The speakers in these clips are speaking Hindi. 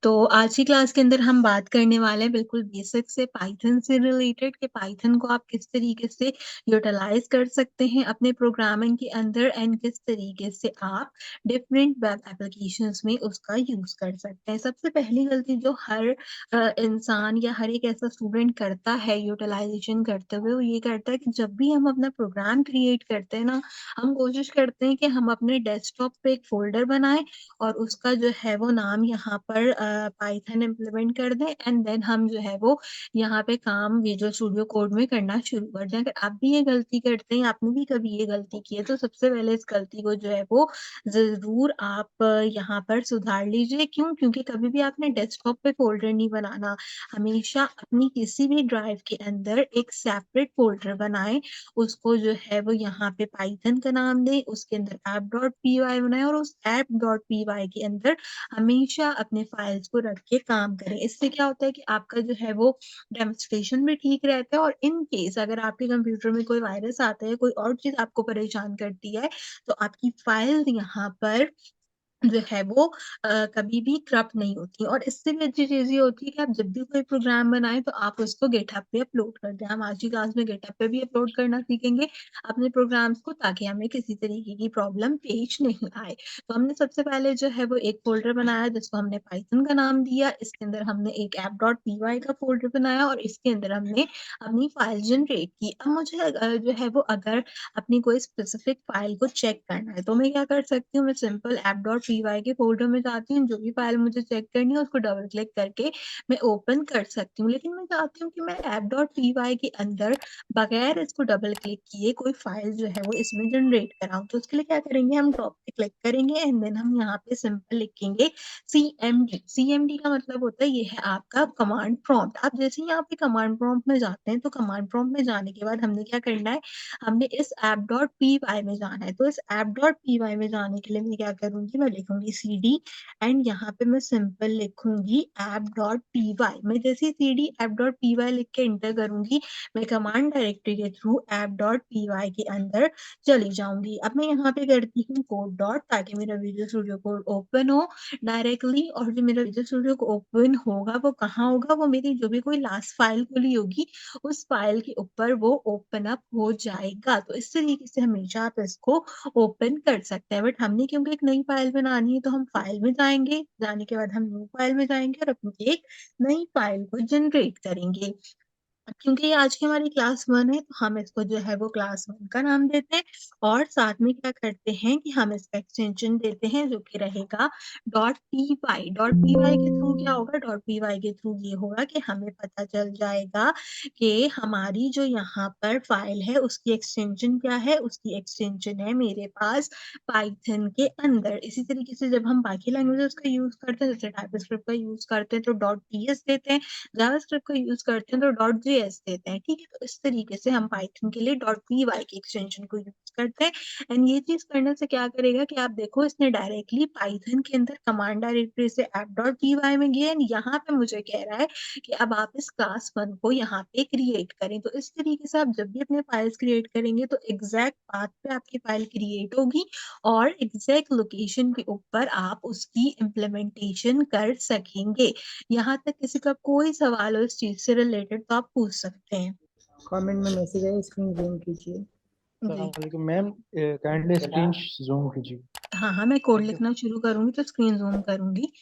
तो आज की क्लास के अंदर हम बात करने वाले हैं बिल्कुल बेसिक से पाइथन से रिलेटेड कि पाइथन को आप किस तरीके से यूटिलाइज कर सकते हैं अपने प्रोग्रामिंग के अंदर एंड किस तरीके से आप डिफरेंट वेब एप्लीकेशंस में उसका यूज कर सकते हैं। सबसे पहली गलती जो हर इंसान या हर एक ऐसा स्टूडेंट करता है यूटिलाइजेशन करते हुए, वो ये करता है कि जब भी हम अपना प्रोग्राम क्रिएट करते हैं ना, हम कोशिश करते हैं कि हम अपने डेस्कटॉप पे एक फोल्डर बनाएं और उसका जो है वो नाम यहाँ पर पाइथन इम्प्लीमेंट कर दें एंड देन हम जो है वो यहाँ पे काम विजुअल स्टूडियो कोड में करना शुरू कर दें। अगर आप भी ये गलती करते हैं, आपने भी कभी ये गलती की है, तो सबसे पहले इस गलती को जो है वो ज़रूर आप यहाँ पर सुधार लीजिए। क्यों? क्योंकि कभी भी आपने डेस्कटॉप पे फ़ोल्डर नहीं बनाना। हमेशा अपनी किसी भी ड्राइव के अंदर एक सेपरेट फ़ोल्डर बनाएँ, उसको जो है वो यहाँ पे पाइथन का नाम दें, उसके अंदर app.py बनाएँ और उस app.py के अंदर हमेशा अपने फाइल्स को रख के काम करें। इससे क्या होता है कि आपका जो है वो डेमोंस्ट्रेशन भी ठीक रहता है और इन केस अगर आपके कंप्यूटर में कोई वायरस आता है, कोई और चीज़ आपको परेशान करती है, तो आपकी फाइल यहाँ पर जो है वो कभी भी करप्ट नहीं होती और इससे भी अच्छी चीज़ ये होती है कि आप जब भी कोई प्रोग्राम बनाएँ तो आप उसको गिटहब पे अपलोड कर दें। हम आज की क्लास में गिटहब पे भी अपलोड करना सीखेंगे अपने प्रोग्राम्स को, ताकि हमें किसी तरीके की प्रॉब्लम पेश नहीं आए। तो हमने सबसे पहले जो है वो एक फ़ोल्डर बनाया जिसको हमने पाइथन का नाम दिया। इसके अंदर हमने एक app.py का फ़ोल्डर बनाया और इसके अंदर हमने अपनी फाइल जनरेट की। अब मुझे जो है वो अगर अपनी कोई स्पेसिफिक फाइल को चेक करना है, तो मैं क्या कर सकती हूँ, मैं सिंपल app.py के फ़ोल्डर में जाती हूँ, जो भी फाइल मुझे चेक करनी है उसको डबल क्लिक करके मैं ओपन कर सकती हूँ। लेकिन मैं चाहती हूँ कि मैं app.py के अंदर बगैर इसको डबल क्लिक किए कोई फाइल जो है वो इसमें जनरेट कराऊँ। तो उसके लिए क्या करेंगे, हम टॉप पे क्लिक करेंगे एंड देन हम यहाँ पे सिंपल लिखेंगे सीएमडी। सीएमडी का मतलब होता है ये है आपका कमांड प्रॉम्प्ट। आप जैसे ही यहाँ पे कमांड प्रॉम्प्ट में जाते हैं, तो कमांड प्रॉम्प्ट में जाने के बाद हमने क्या करना है, हमने इस app.py में जाना है। तो इस app.py में जाने के लिए मैं क्या करूँगी, मैं लिखूँगी सीडी एंड यहाँ पे मैं सिंपल लिखूँगी app.py। मैं जैसे ही सीडी app.py लिख के एंटर करूँगी, मैं कमांड डायरेक्टरी के थ्रू app.py के अंदर चली जाऊँगी। अब मैं यहाँ पे करती हूँ कोड डॉट, ताकि मेरा विजुअल स्टूडियो कोड ओपन हो डायरेक्टली और जो मेरा विजुअल स्टूडियो को ओपन होगा वो कहाँ होगा, वो मेरी जो भी कोई लास्ट फाइल खुली होगी उस फाइल के ऊपर वो ओपन अप हो जाएगा। तो इस तरीके से हमेशा आप इसको ओपन कर सकते हैं। बट हमने क्योंकि एक नई फाइल बनानी है, तो हम फाइल में जाएँगे, जाने के बाद हम न्यू फाइल में जाएँगे और अपनी एक नई फाइल को जनरेट करेंगे। क्योंकि ये आज की हमारी क्लास 1 है, तो हम इसको जो है वो क्लास 1 का नाम देते हैं और साथ में क्या करते हैं कि हम इसका एक्सटेंशन देते हैं जो कि रहेगा dot P Y. Dot P Y के थ्रू क्या होगा, डॉट पी वाई के थ्रू ये होगा कि हमें पता चल जाएगा कि हमारी जो यहाँ पर फाइल है उसकी एक्सटेंशन क्या है। उसकी एक्सटेंशन है मेरे पास पाइथन के अंदर। इसी तरीके से जब हम बाकी लैंग्वेजेस का यूज़ करते हैं, जैसे टाइपस्क्रिप्ट का यूज़ करते हैं तो डॉट पीएस देते हैं, जावास्क्रिप्ट का यूज़ करते हैं तो डॉट जेएस देते हैं, ठीक है? तो इस तरीके से हम पाइथन के लिए डॉट पीवाई की एक्सटेंशन को यूज़ करते हैं एंड ये चीज़ करने से क्या करेगा कि आप देखो इसने डायरेक्टली पाइथन के अंदर कमांड डायरेक्टरी से app.py में गया एंड यहाँ पे मुझे कह रहा है कि अब आप इस क्लास 1 को यहाँ पे क्रिएट करें। तो इस तरीके से आप जब भी अपने फाइल्स क्रिएट करेंगे तो एग्ज़ैक्ट पाथ पे आपकी फाइल क्रिएट होगी और एग्ज़ैक्ट लोकेशन के ऊपर आप उसकी इम्प्लीमेंटेशन कर सकेंगे। यहाँ तक किसी का कोई सवाल हो इस चीज़ से रिलेटेड तो आप पूछ सकते हैं। कमेंट में मैसेज है, स्क्रीन ज़ूम कीजिए। जी। अस्सलामुअलैकुम मैम, काइंडली स्क्रीन ज़ूम कीजिए। हाँ, हाँ, मैं कोड लिखना शुरू करूँगी तो स्क्रीन ज़ूम करूँगी।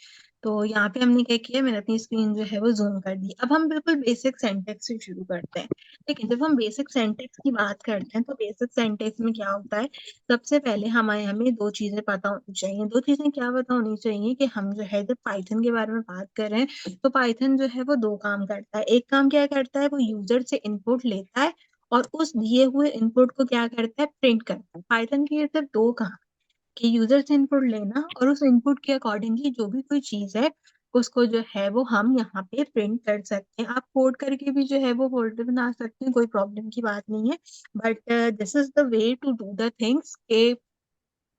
तो यहाँ पे हमने क्या किया, मैंने अपनी स्क्रीन जो है वो ज़ूम कर दी। अब हम बिल्कुल बेसिक सिंटैक्स से शुरू करते हैं। ठीक है? जब हम बेसिक सिंटैक्स की बात करते हैं तो बेसिक सिंटैक्स में क्या होता है, सबसे पहले हमें 2 चीज़ें पता होनी चाहिए। 2 चीज़ें क्या पता होनी चाहिए कि हम जो है जब पाइथन के बारे में बात कर रहे हैं, तो पाइथन जो है वो 2 काम करता है। एक काम क्या करता है, वो यूज़र से इनपुट लेता है और उस दिए हुए इनपुट को क्या करता है, प्रिंट करता है। पाइथन के ये सिर्फ 2 काम कि यूज़र से इनपुट लेना और उस इनपुट के अकॉर्डिंगली जो भी कोई चीज़ है, उसको जो है वो हम यहाँ पे प्रिंट कर सकते हैं। आप कोड करके भी जो है वो फ़ोल्डर बना सकते हैं, कोई प्रॉब्लम की बात नहीं है। But this is the way to do the things के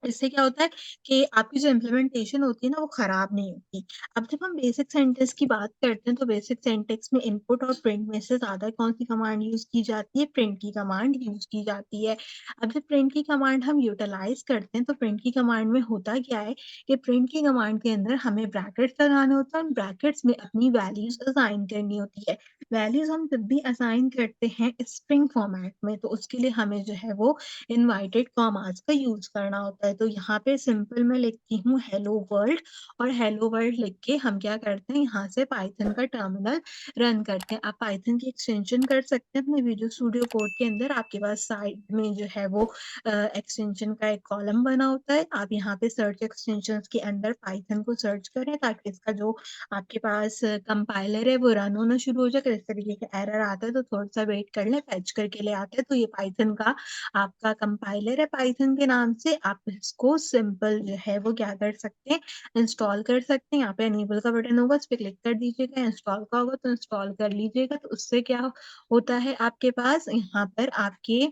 इससे क्या होता है कि आपकी जो इम्प्लीमेंटेशन होती है ना वो खराब नहीं होती। अब जब हम बेसिक सिंटेक्स की बात करते हैं तो बेसिक सिंटेक्स में इनपुट और प्रिंट में से ज़्यादा कौन-सी कमांड यूज़ की जाती है? प्रिंट की कमांड यूज़ की जाती है। अब जब प्रिंट की कमांड हम यूटिलाइज़ करते हैं तो प्रिंट की कमांड में होता क्या है कि प्रिंट की कमांड के अंदर हमें ब्रैकेट्स लगाने होते हैं और ब्रैकेट्स में अपनी वैल्यूज़ असाइन करनी होती है। वैल्यूज़ हम जब भी असाइन करते हैं स्ट्रिंग फॉर्मेट में तो उसके लिए हमें जो है वो इनवर्टेड कॉमास का यूज़ करना होता है। तो यहाँ पे सिंपल मैं लिखती हूँ हेलो वर्ल्ड और हेलो वर्ल्ड लिख के हम क्या करते हैं यहाँ से पाइथन का टर्मिनल रन करते हैं। आप पाइथन की एक्सटेंशन कर सकते हैं अपने विजुअल स्टूडियो कोड के अंदर आपके पास साइड में जो है वो एक्सटेंशन का एक कॉलम बना होता है। आप यहाँ पे सर्च एक्सटेंशंस के अंदर पाइथन को सर्च करें ताकि इसका जो आपके पास कंपाइलर है वो रन होना शुरू हो जाए। अगर इस तरीके का एरर आता है तो थोड़ा-सा वेट कर लें, फेच करके ले आता है तो ये पाइथन का आपका कंपाइलर है पाइथन के नाम से, आप इसको सिंपल जो है वो क्या कर सकते हैं, इंस्टॉल कर सकते हैं। यहाँ पे इनेबल का बटन होगा, उस पे क्लिक कर दीजिएगा, इंस्टॉल का होगा तो इंस्टॉल कर लीजिएगा। तो उससे क्या होता है आपके पास यहाँ पर आपके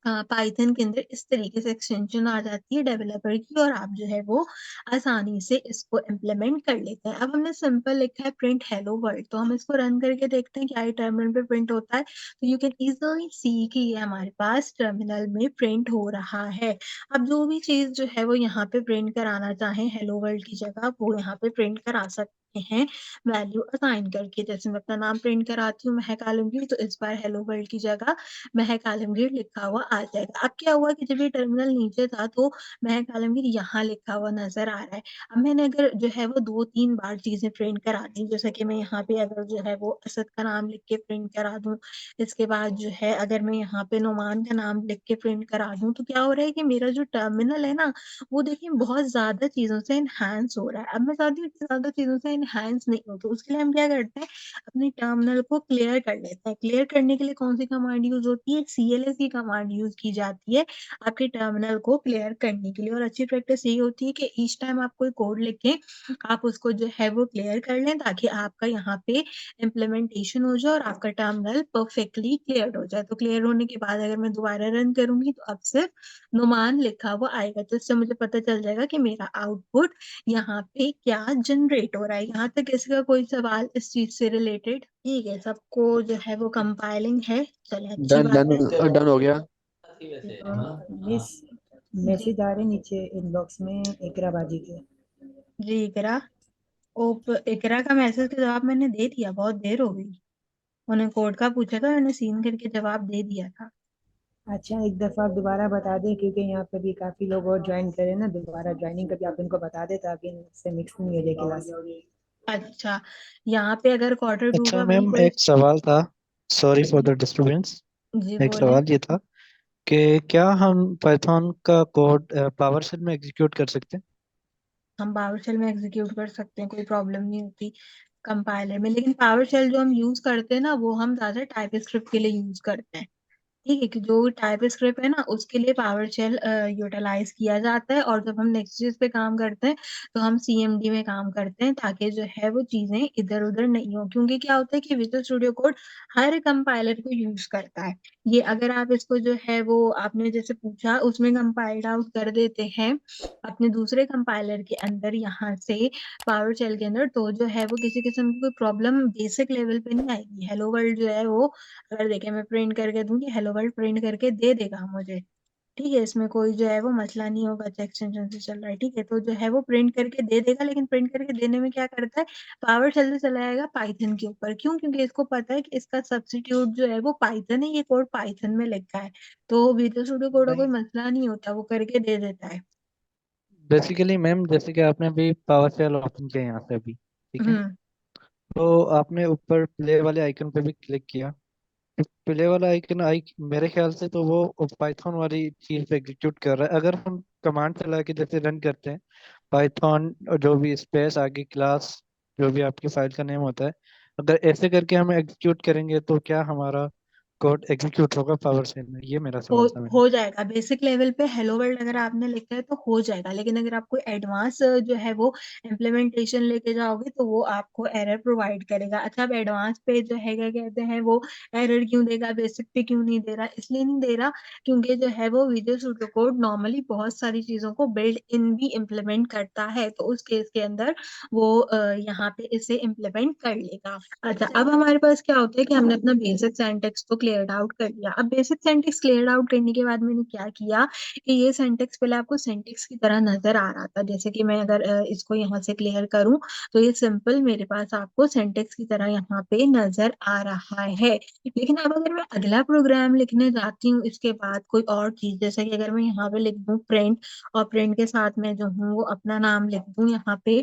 पाइथन के अंदर इस तरीके से एक्सटेंशन आ जाती है डेवलपर की और आप जो है वो आसानी से इसको इम्प्लीमेंट कर लेते हैं। अब हमने सिंपल लिखा है प्रिंट हेलो वर्ल्ड तो हम इसको रन करके देखते हैं क्या ये टर्मिनल पे प्रिंट होता है। तो यू कैन ईज़िली सी कि ये हमारे पास टर्मिनल में प्रिंट हो रहा है। अब जो भी चीज़ जो है वो यहाँ पे प्रिंट कराना चाहें हेलो वर्ल्ड की जगह वो यहाँ पे प्रिंट करा सकते हैं वैल्यू असाइन करके। जैसे मैं अपना नाम प्रिंट कराती हूँ महक आलमगीर तो इस बार हेलो वर्ल्ड की जगह महक आलमगीर लिखा हुआ आ जाएगा। अब क्या हुआ कि जब ये टर्मिनल नीचे था तो महक आलमगीर यहाँ लिखा हुआ नज़र आ रहा है। अब मैंने अगर जो है वो 2-3 बार चीज़ें प्रिंट करा दी, जैसे कि मैं यहाँ पे अगर जो है वो असद का नाम लिख के प्रिंट करा दूँ, इसके बाद जो है अगर मैं यहाँ पे नुमान का नाम लिख के प्रिंट करा दूँ, तो क्या हो रहा है कि मेरा जो टर्मिनल है ना, वो देखिए बहुत ज़्यादा चीज़ों से एनहांस हो रहा है। अब मैं चाहती हूँ कि ज़्यादा चीज़ों से एनहांस नहीं हो, तो उसके लिए हम क्या करते हैं अपने टर्मिनल को क्लियर कर लेते हैं। क्लियर करने के लिए कौन-सी कमांड यूज़ होती है? सीएलएस की कमांड यूज़ की जाती है आपके टर्मिनल को क्लियर करने के लिए और अच्छी प्रैक्टिस यही होती है कि ईच टाइम आप कोई कोड लिखें, आप उसको जो है वो क्लियर कर लें ताकि आपका यहाँ पे इम्प्लीमेंटेशन हो जाए और आपका टर्मिनल परफेक्टली क्लियर्ड हो जाए। तो क्लियर होने के बाद अगर मैं दोबारा रन करूँगी तो अब सिर्फ नुमान लिखा हुआ आएगा। तो इससे मुझे पता चल जाएगा कि मेरा आउटपुट यहाँ पे क्या जनरेट हो रहा है। यहाँ तक किसी का कोई सवाल इस चीज़ से रिलेटेड? ठीक है, सबको जो है वो कंपाइलिंग है, चलें अच्छी डन बात डन है। डन हो गया। मिस जी, मैसेज आ रहे नीचे इनबॉक्स में इकरा बाजी के। जी इकरा इकरा का मैसेज का जवाब मैंने दे दिया, बहुत देर हो गई। उन्होंने कोड का पूछा था, मैंने सीन करके जवाब दे दिया था। अच्छा एक दफ़ा आप दोबारा बता दें क्योंकि यहाँ पे भी काफ़ी लोग और ज्वाइन करें ना दोबारा ज्वाइनिंग करके आप इनको बता दें ताकि इनसे मिक्स नहीं हो जाए क्लास। अच्छा, यहाँ पे अगर क्वार्टर 2 अच्छा का वही मैम, कोई एक सवाल था। Sorry for the disturbance. जी एक बोलें। सवाल ये था कि क्या हम पाइथन का कोड पावर शेल में एग्जीक्यूट कर सकते हैं? हम पावरशेल में एग्जीक्यूट कर सकते हैं, कोई प्रॉब्लम नहीं होती कंपाइलर में। लेकिन पावरशेल जो हम यूज़ करते हैं ना, वो हम ज़्यादा टाइपस्क्रिप्ट के लिए यूज़ करते हैं। ठीक है कि जो टाइप स्क्रिप्ट है ना उसके लिए पावर शेल यूटिलाइज किया जाता है और जब हम नेक्स्ट चीज पे काम करते हैं तो हम सीएमडी में काम करते हैं ताकि जो है वो चीजें इधर उधर नहीं हो क्योंकि क्या होता है कि विजुअल स्टूडियो कोड हर कंपाइलर को यूज करता है। ये अगर आप इसको जो है वो आपने जैसे पूछा उसमें कंपाइल्ड आउट कर देते हैं अपने दूसरे कंपाइलर के अंदर यहाँ से पावर शेल के अंदर तो जो है वो किसी किस्म की कोई प्रॉब्लम बेसिक लेवल पे नहीं आएगी। हेलो वर्ल्ड जो है वो अगर देखें मैं प्रिंट करके दूंगी हेलो वर्ल्ड प्रिंट करके दे देगा मुझे। ठीक है इसमें कोई जो है वो मसला नहीं होगा अच्छा एक्सटेंशन से चल रहा है। ठीक है तो जो है वो प्रिंट करके दे देगा लेकिन प्रिंट करके देने में क्या करता है पावर शेल से चला जाएगा पाइथन के ऊपर। क्यों? क्योंकि इसको पता है कि इसका सब्स्टिट्यूट जो है वो पाइथन है, ये कोड पाइथन में लिखा है तो विजुअल स्टूडियो कोड का कोई मसला नहीं होता, वो करके दे देता है। बेसिकली मैम, जैसे कि आपने अभी पावर शेल ओपन किया यहाँ से अभी, ठीक है, हम्म तो आपने ऊपर प्ले वाले आइकन पे भी क्लिक किया। प्ले वाला आइकन आई मेरे ख्याल से तो वो पाइथन वाली चीज पे एग्जीक्यूट कर रहा है। अगर हम कमांड चला के जैसे रन करते हैं पाइथन, जो भी स्पेस आगे क्लास, जो भी आपकी फाइल का नेम होता है, अगर ऐसे करके हम एग्जीक्यूट करेंगे तो क्या हमारा कोड एग्जीक्यूट होगा पावर से में, ये मेरा हो सवाल था मैंने। हो जाएगा। बेसिक लेवल पे हेलो वर्ल्ड अगर आपने लिखा है तो हो जाएगा, लेकिन अगर आपको एडवांस जो है वो इम्प्लीमेंटेशन लेके जाओगे तो वो आपको एरर प्रोवाइड करेगा। अच्छा, अब एडवांस पे जो है क्या कहते हैं वो एरर क्यों देगा, बेसिक पे क्यों नहीं दे रहा? इसलिए नहीं दे रहा क्योंकि जो है वो विजुअल स्टूडियो कोड नॉर्मली बहुत सारी चीजों को बिल्ड इन भी इम्प्लीमेंट करता है, तो उस केस के अंदर वो यहाँ पे इसे इम्प्लीमेंट कर लेगा। अच्छा, अब हमारे पास क्या होता है कि हमने अपना बेसिक सिंटेक्स तो क्लियर आउट कर लिया। अब बेसिक सिंटेक्स क्लियर आउट करने के बाद मैंने क्या किया कि ये सिंटेक्स पहले आपको सिंटेक्स की तरह नजर आ रहा था, जैसे कि मैं अगर इसको यहाँ से क्लियर करूं तो ये सिंपल मेरे पास आपको सिंटेक्स की तरह यहाँ पे नजर आ रहा है। लेकिन अब अगर मैं अगला प्रोग्राम लिखने जाती हूँ इसके बाद कोई और चीज, जैसे कि अगर मैं यहाँ पे लिख दूं प्रिंट, और प्रिंट के साथ मैं जो हूँ वो अपना नाम लिख दूं यहाँ पे,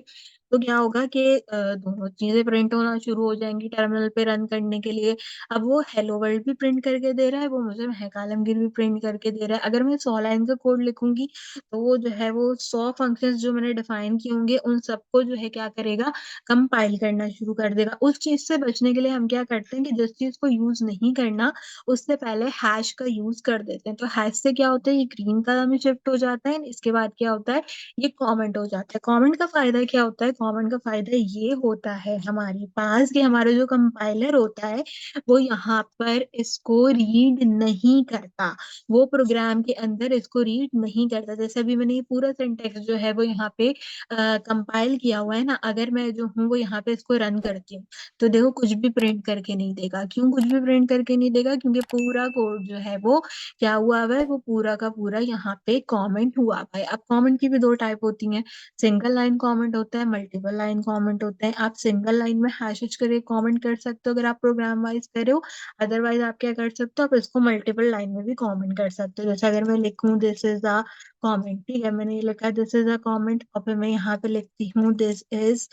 तो क्या होगा कि दोनों चीजें प्रिंट होना शुरू हो जाएंगी टर्मिनल पे रन करने के लिए। अब वो हेलो वर्ल्ड भी प्रिंट करके दे रहा है, वो मुझे महक आलमगीर भी प्रिंट करके दे रहा है। अगर मैं 100 लाइन का कोड लिखूंगी तो वो जो है वो 100 फंक्शंस जो मैंने डिफाइन किए होंगे उन सबको जो है क्या करेगा, कंपाइल करना शुरू कर देगा। उस चीज से बचने के लिए हम क्या करते हैं कि जिस चीज को यूज नहीं करना उससे पहले हैश का यूज कर देते हैं। तो हैश से क्या होता है, ये ग्रीन कलर में शिफ्ट हो जाता है, इसके बाद क्या होता है, ये कमेंट हो जाता है। कमेंट का फायदा क्या होता है, कमेंट का फायदा ये होता है हमारे पास कि हमारा जो कंपाइलर होता है वो यहाँ पर इसको रीड नहीं करता, वो प्रोग्राम के अंदर इसको रीड नहीं करता। जैसे अभी मैंने ये पूरा सिंटेक्स जो है वो यहाँ पे कंपाइल किया हुआ है ना, अगर मैं जो हूँ वो यहाँ पे इसको रन करती हूँ तो देखो कुछ भी प्रिंट करके नहीं देगा। क्यों कुछ भी प्रिंट करके नहीं देगा? क्योंकि पूरा कोड जो है वो क्या हुआ हुआ है, वो पूरा का पूरा यहाँ पे कमेंट हुआ हुआ है। अब कमेंट की भी दो टाइप होती हैं, सिंगल लाइन कमेंट होता है, मल्टीपल लाइन कमेंट होता है। आप सिंगल लाइन में हैश करके कमेंट कर सकते हो अगर आप प्रोग्राम वाइज कर रहे हो, अदरवाइज आप क्या कर सकते हो, आप इसको मल्टीपल लाइन में भी कमेंट कर सकते हो। जैसे अगर मैं लिखूं दिस इज अ कमेंट, ठीक है, मैंने ये लिखा दिस इज अ कमेंट, और फिर मैं यहाँ पे लिखती हूँ this is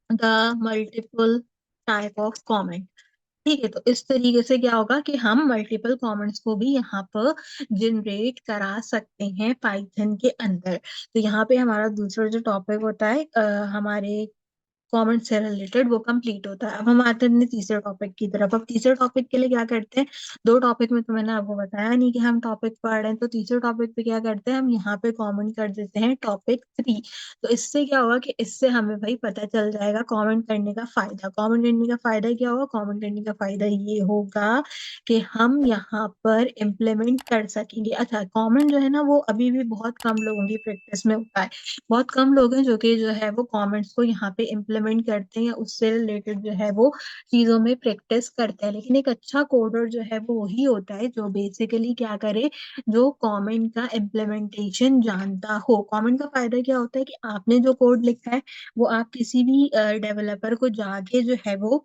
the multiple type of comment. ठीक है, तो इस तरीके से क्या होगा कि हम मल्टीपल कमेंट्स को भी यहाँ पर जनरेट करा सकते हैं पाइथन के अंदर। तो यहाँ पे हमारा दूसरा जो टॉपिक होता है हमारे कमेंट से रिलेटेड, वो कंप्लीट होता है। अब हम आते हैं अपने तीसरे टॉपिक की तरफ। अब तीसरे टॉपिक के लिए क्या करते हैं, दो टॉपिक में तो मैंने आपको बताया नहीं कि हम टॉपिक पढ़ रहे हैं, तो तीसरे टॉपिक पे क्या करते हैं, हम यहाँ पे कमेंट कर देते हैं टॉपिक 3। तो इससे क्या होगा कि इससे हमें भाई पता चल जाएगा कमेंट करने का फायदा। कमेंट करने का फायदा क्या होगा, कमेंट करने का फायदा ये होगा कि हम यहाँ पर इम्प्लीमेंट कर सकेंगे। अच्छा, कमेंट जो है ना वो अभी भी बहुत कम लोगों की प्रैक्टिस में होता है, बहुत कम लोग हैं जो कि जो है वो कमेंट्स को यहाँ पे इम्प्लीमेंट करते हैं या उससे रिलेटेड जो है वो चीजों में प्रैक्टिस करते हैं। लेकिन एक अच्छा कोडर जो है वो वही होता है जो बेसिकली क्या करे, जो कमेंट का इम्प्लीमेंटेशन जानता हो। कमेंट का फायदा क्या होता है कि आपने जो कोड लिखा है वो आप किसी भी डेवलपर को जाके जो है वो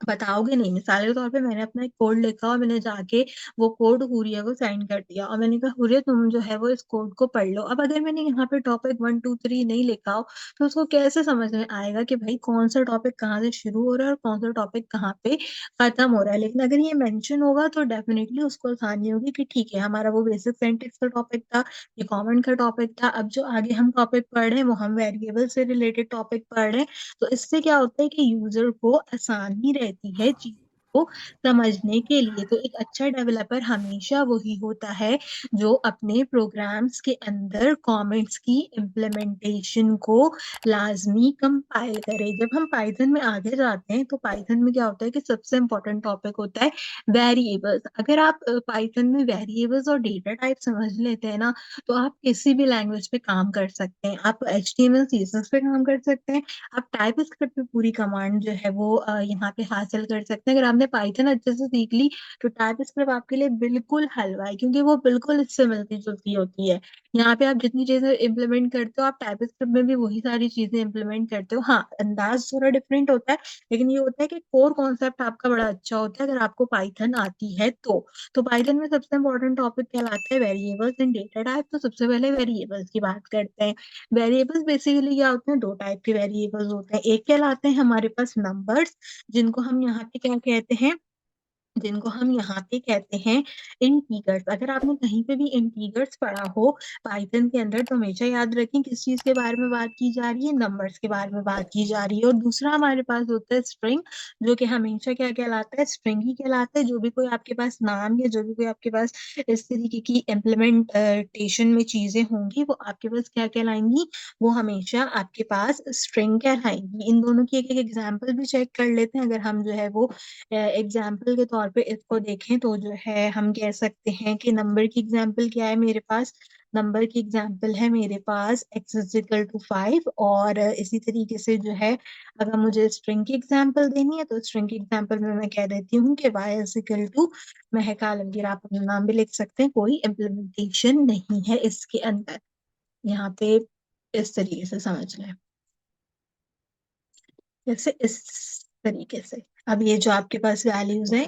बताओगे नहीं। मिसाल के तौर पे मैंने अपना एक कोड लिखा और मैंने जाके वो कोड हुरिया को सेंड कर दिया और मैंने कहा हुरिया तुम जो है वो इस कोड को पढ़ लो। अब अगर मैंने यहाँ पे टॉपिक 1 2 3 नहीं लिखा हो तो उसको कैसे समझ में आएगा कि भाई कौन सा टॉपिक कहाँ से शुरू हो रहा है और कौन सा टॉपिक कहाँ पे खत्म हो रहा है? लेकिन अगर ये मेंशन होगा तो डेफिनेटली उसको आसानी होगी कि ठीक है, हमारा वो बेसिक सिंटेक्स का टॉपिक था, ये कमेंट का टॉपिक था, अब जो आगे हम टॉपिक पढ़ रहे हैं वो हम वेरिएबल से रिलेटेड टॉपिक पढ़ रहे हैं। तो इससे क्या होता है कि यूजर को आसानी रहती है चीज को समझने के लिए। तो एक अच्छा डेवलपर हमेशा वही होता है जो अपने प्रोग्राम्स के अंदर कमेंट्स की इम्प्लीमेंटेशन को लाजमी कंपाइल करे। जब हम पाइथन में आगे जाते हैं तो पाइथन में क्या होता है कि सबसे इम्पोर्टेंट टॉपिक होता है वेरिएबल्स। अगर आप पाइथन में वेरिएबल्स और डेटा टाइप समझ लेते हैं ना, तो आप किसी भी लैंग्वेज पे काम कर सकते हैं। आप HTML CSS पे काम कर सकते हैं, आप टाइप स्क्रिप्ट पे पूरी कमांड जो है वो यहाँ पे हासिल कर सकते हैं। अगर आपने पाइथन अच्छे से सीख ली तो टाइप स्क्रिप्ट आपके लिए बिल्कुल हलवा है, क्योंकि वो बिल्कुल इससे मिलती जुलती होती है। यहाँ पे आप जितनी चीजें इम्प्लीमेंट करते हो आप टाइप स्क्रिप्ट में भी वही सारी चीजें इम्प्लीमेंट करते हो। हाँ, अंदाज थोड़ा डिफरेंट होता है, लेकिन ये होता है कि कोर कॉन्सेप्ट आपका बड़ा अच्छा होता है अगर आपको पाइथन आती है तो पाइथन में सबसे इंपॉर्टेंट टॉपिक कहलाता है वेरिएबल्स एंड डेटा टाइप। तो सबसे पहले वेरिएबल्स की बात करते हैं। वेरिएबल्स बेसिकली क्या होते हैं, दो टाइप के वेरिएबल्स होते हैं। एक कहलाते हैं हमारे पास नंबर्स, जिनको हम यहाँ पे क्या कहते हैं, जिनको हम यहाँ पे कहते हैं इंटीगर्स। अगर आपने कहीं पे भी इंटीगर्स पढ़ा हो पाइथन के अंदर, तो हमेशा याद रखें किस चीज के बारे में बात की जा रही है, नंबर्स के बारे में बात की जा रही है। और दूसरा हमारे पास होता है स्ट्रिंग, जो कि हमेशा क्या कहलाता है, स्ट्रिंग ही कहलाता है। जो भी कोई आपके पास नाम या जो भी कोई आपके पास इस तरीके की इम्प्लीमेंटेशन में चीजें होंगी, वो आपके पास क्या कहलाएंगी, वो हमेशा आपके पास स्ट्रिंग कहलाएंगी। इन दोनों की एक एक एग्जाम्पल भी चेक कर लेते हैं। अगर हम जो है वो एग्जाम्पल के तौर पे इसको देखें, तो जो है हम कह सकते हैं कि नंबर की एग्जाम्पल क्या है मेरे पास, नंबर की एग्जाम्पल है मेरे पास x इज इक्वल टू 5। और इसी तरीके से जो है अगर मुझे स्ट्रिंग की एग्जाम्पल देनी है, तो स्ट्रिंग की एग्जाम्पल में मैं कह देती हूँ कि y इज इक्वल टू महक आलमगीर। आप अपना नाम भी लिख सकते हैं, कोई इम्प्लीमेंटेशन नहीं है इसके अंदर। यहाँ पे इस तरीके से समझ लें, जैसे इस तरीके से। अब ये जो आपके पास वैल्यूज हैं,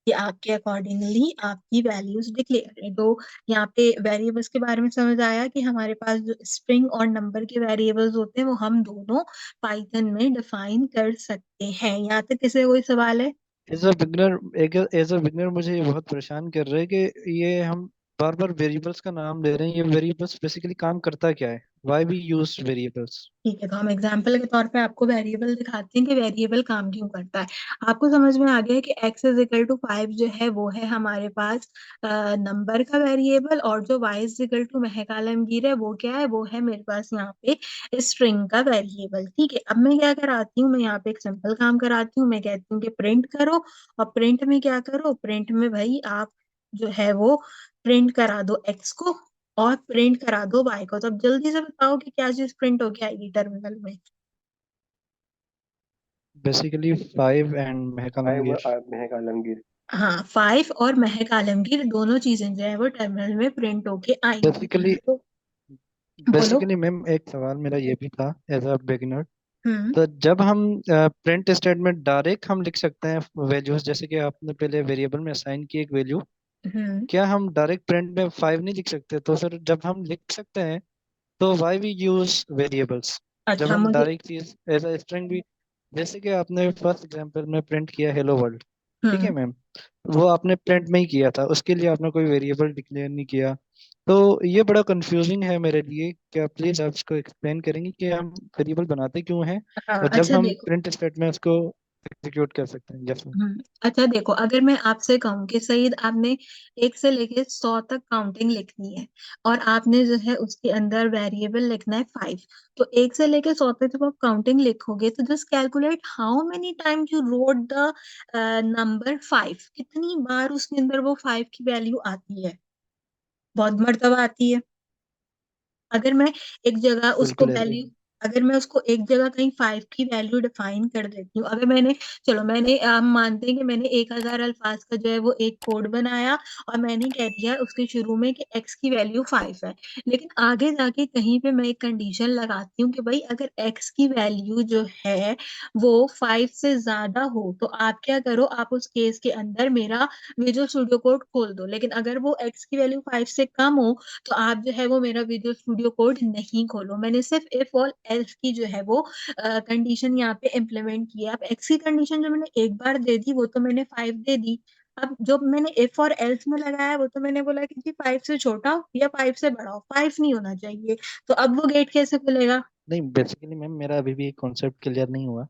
ये आपके अकॉर्डिंगली आपकी वैल्यूज डिक्लेयर है। तो यहाँ पे वेरिएबल्स के बारे में समझ आया कि हमारे पास जो स्ट्रिंग और नंबर के वेरिएबल्स होते हैं, वो हम दोनों पाइथन में डिफाइन कर सकते हैं। यहाँ तक किसी कोई सवाल है? एज अ बिगनर मुझे ये बहुत परेशान कर रहा है कि ये हम बार बार वेरिएबल्स का नाम ले रहे हैं। ये वेरिएबल्स बेसिकली काम करता क्या है? Why we use variables? ठीक है, तो हम एग्जाम्पल के तौर पे आपको वेरिएबल दिखाते हैं कि वेरिएबल काम क्यों करता है। आपको समझ में आ गया है कि x इज इक्वल टू 5 जो है वो है हमारे पास नंबर का वेरिएबल, और जो y इज इक्वल टू महक आलमगीर है वो क्या है, वो है मेरे पास यहाँ पे स्ट्रिंग का वेरिएबल। ठीक है, अब मैं क्या कराती हूँ, मैं यहाँ पे एक सिंपल काम कराती हूँ। मैं कहती हूँ कि प्रिंट करो, और प्रिंट में क्या करो, प्रिंट में भाई आप जो है वो प्रिंट करा दो x को और प्रिंट करा दो y को। तो अब जल्दी से बताओ कि क्या चीज प्रिंट होके आएगी टर्मिनल में। बेसिकली 5 एंड महक आलमगीर। महक आलमगीर। हाँ, 5 और महक आलमगीर दोनों चीजें जो है वो टर्मिनल में प्रिंट होके आएंगी। बेसिकली तो बोलो। बेसिकली मैम एक सवाल मेरा ये भी था एज अ बिगिनर। हम्म। तो जब हम प्रिंट स्टेटमेंट डायरेक्ट हम लिख सकते हैं वैल्यूज, जैसे कि आपने पहले वेरिएबल में असाइन की एक वैल्यू, हम्म। क्या हम डायरेक्ट प्रिंट में 5 नहीं लिख सकते? तो सर जब हम लिख सकते हैं तो व्हाई वी यूज वेरिएबल्स? जब अच्छा हम मुझे। डायरेक्ट चीज एज अ स्ट्रिंग भी, जैसे कि आपने फर्स्ट एग्जांपल में प्रिंट किया हेलो वर्ल्ड, ठीक है हम्म। मैम, वो आपने प्रिंट में ही किया था, उसके लिए आपने कोई वेरिएबल डिक्लेयर नहीं किया। तो ये बड़ा कंफ्यूजिंग है मेरे लिए। क्या प्लीज आप इसको एक्सप्लेन करेंगे कि हम वेरिएबल बनाते क्यों हैं, हाँ, और जब अच्छा हम देखो। प्रिंट स्टेटमेंट उसको एग्जीक्यूट कर सकते हैं? यस। अच्छा देखो, अगर मैं आपसे कहूँ कि सईद आपने 1 से लेके 100 तक काउंटिंग लिखनी है, और आपने जो है उसके अंदर वेरिएबल लिखना है 5, तो 1 से लेके 100 तक जब आप काउंटिंग लिखोगे, तो just calculate how many times you wrote the number 5। कितनी बार उसके अंदर वो 5 की वैल्यू आती है? बहुत मर्तबा आती है। अगर मैं एक जगह उसको बिल्कुल ऐसे वैल्यू, ही। अगर मैं उसको एक जगह कहीं 5 की वैल्यू डिफाइन कर देती हूँ, अगर मैंने, चलो मैंने, हम मानते हैं कि मैंने 1,000 अल्फाज का जो है वो एक कोड बनाया, और मैंने कह दिया उसके शुरू में कि x की वैल्यू 5 है। लेकिन आगे जाके कहीं पे मैं एक कंडीशन लगाती हूँ कि भाई अगर x की वैल्यू जो है वो 5 से ज्यादा हो, तो आप क्या करो, आप उस केस के अंदर मेरा विजुअल स्टूडियो कोड खोल दो। लेकिन अगर वो x की वैल्यू 5 से कम हो, तो आप जो है वो मेरा विजुअल स्टूडियो कोड नहीं खोलो। मैंने सिर्फ इफ और एल्स की जो है वो कंडीशन यहाँ पे इम्प्लीमेंट की है। अब एक्स की कंडीशन जो मैंने एक बार दे दी, वो तो मैंने 5 दे दी। अब जो मैंने इफ और एल्स में लगाया, वो तो मैंने बोला कि जी 5 से छोटा हो या 5 से बड़ा हो, 5 नहीं होना चाहिए। तो अब वो गेट कैसे खुलेगा? नहीं, बेसिकली मैम मेरा अभी भी कॉन्सेप्ट क्लियर नहीं हुआ।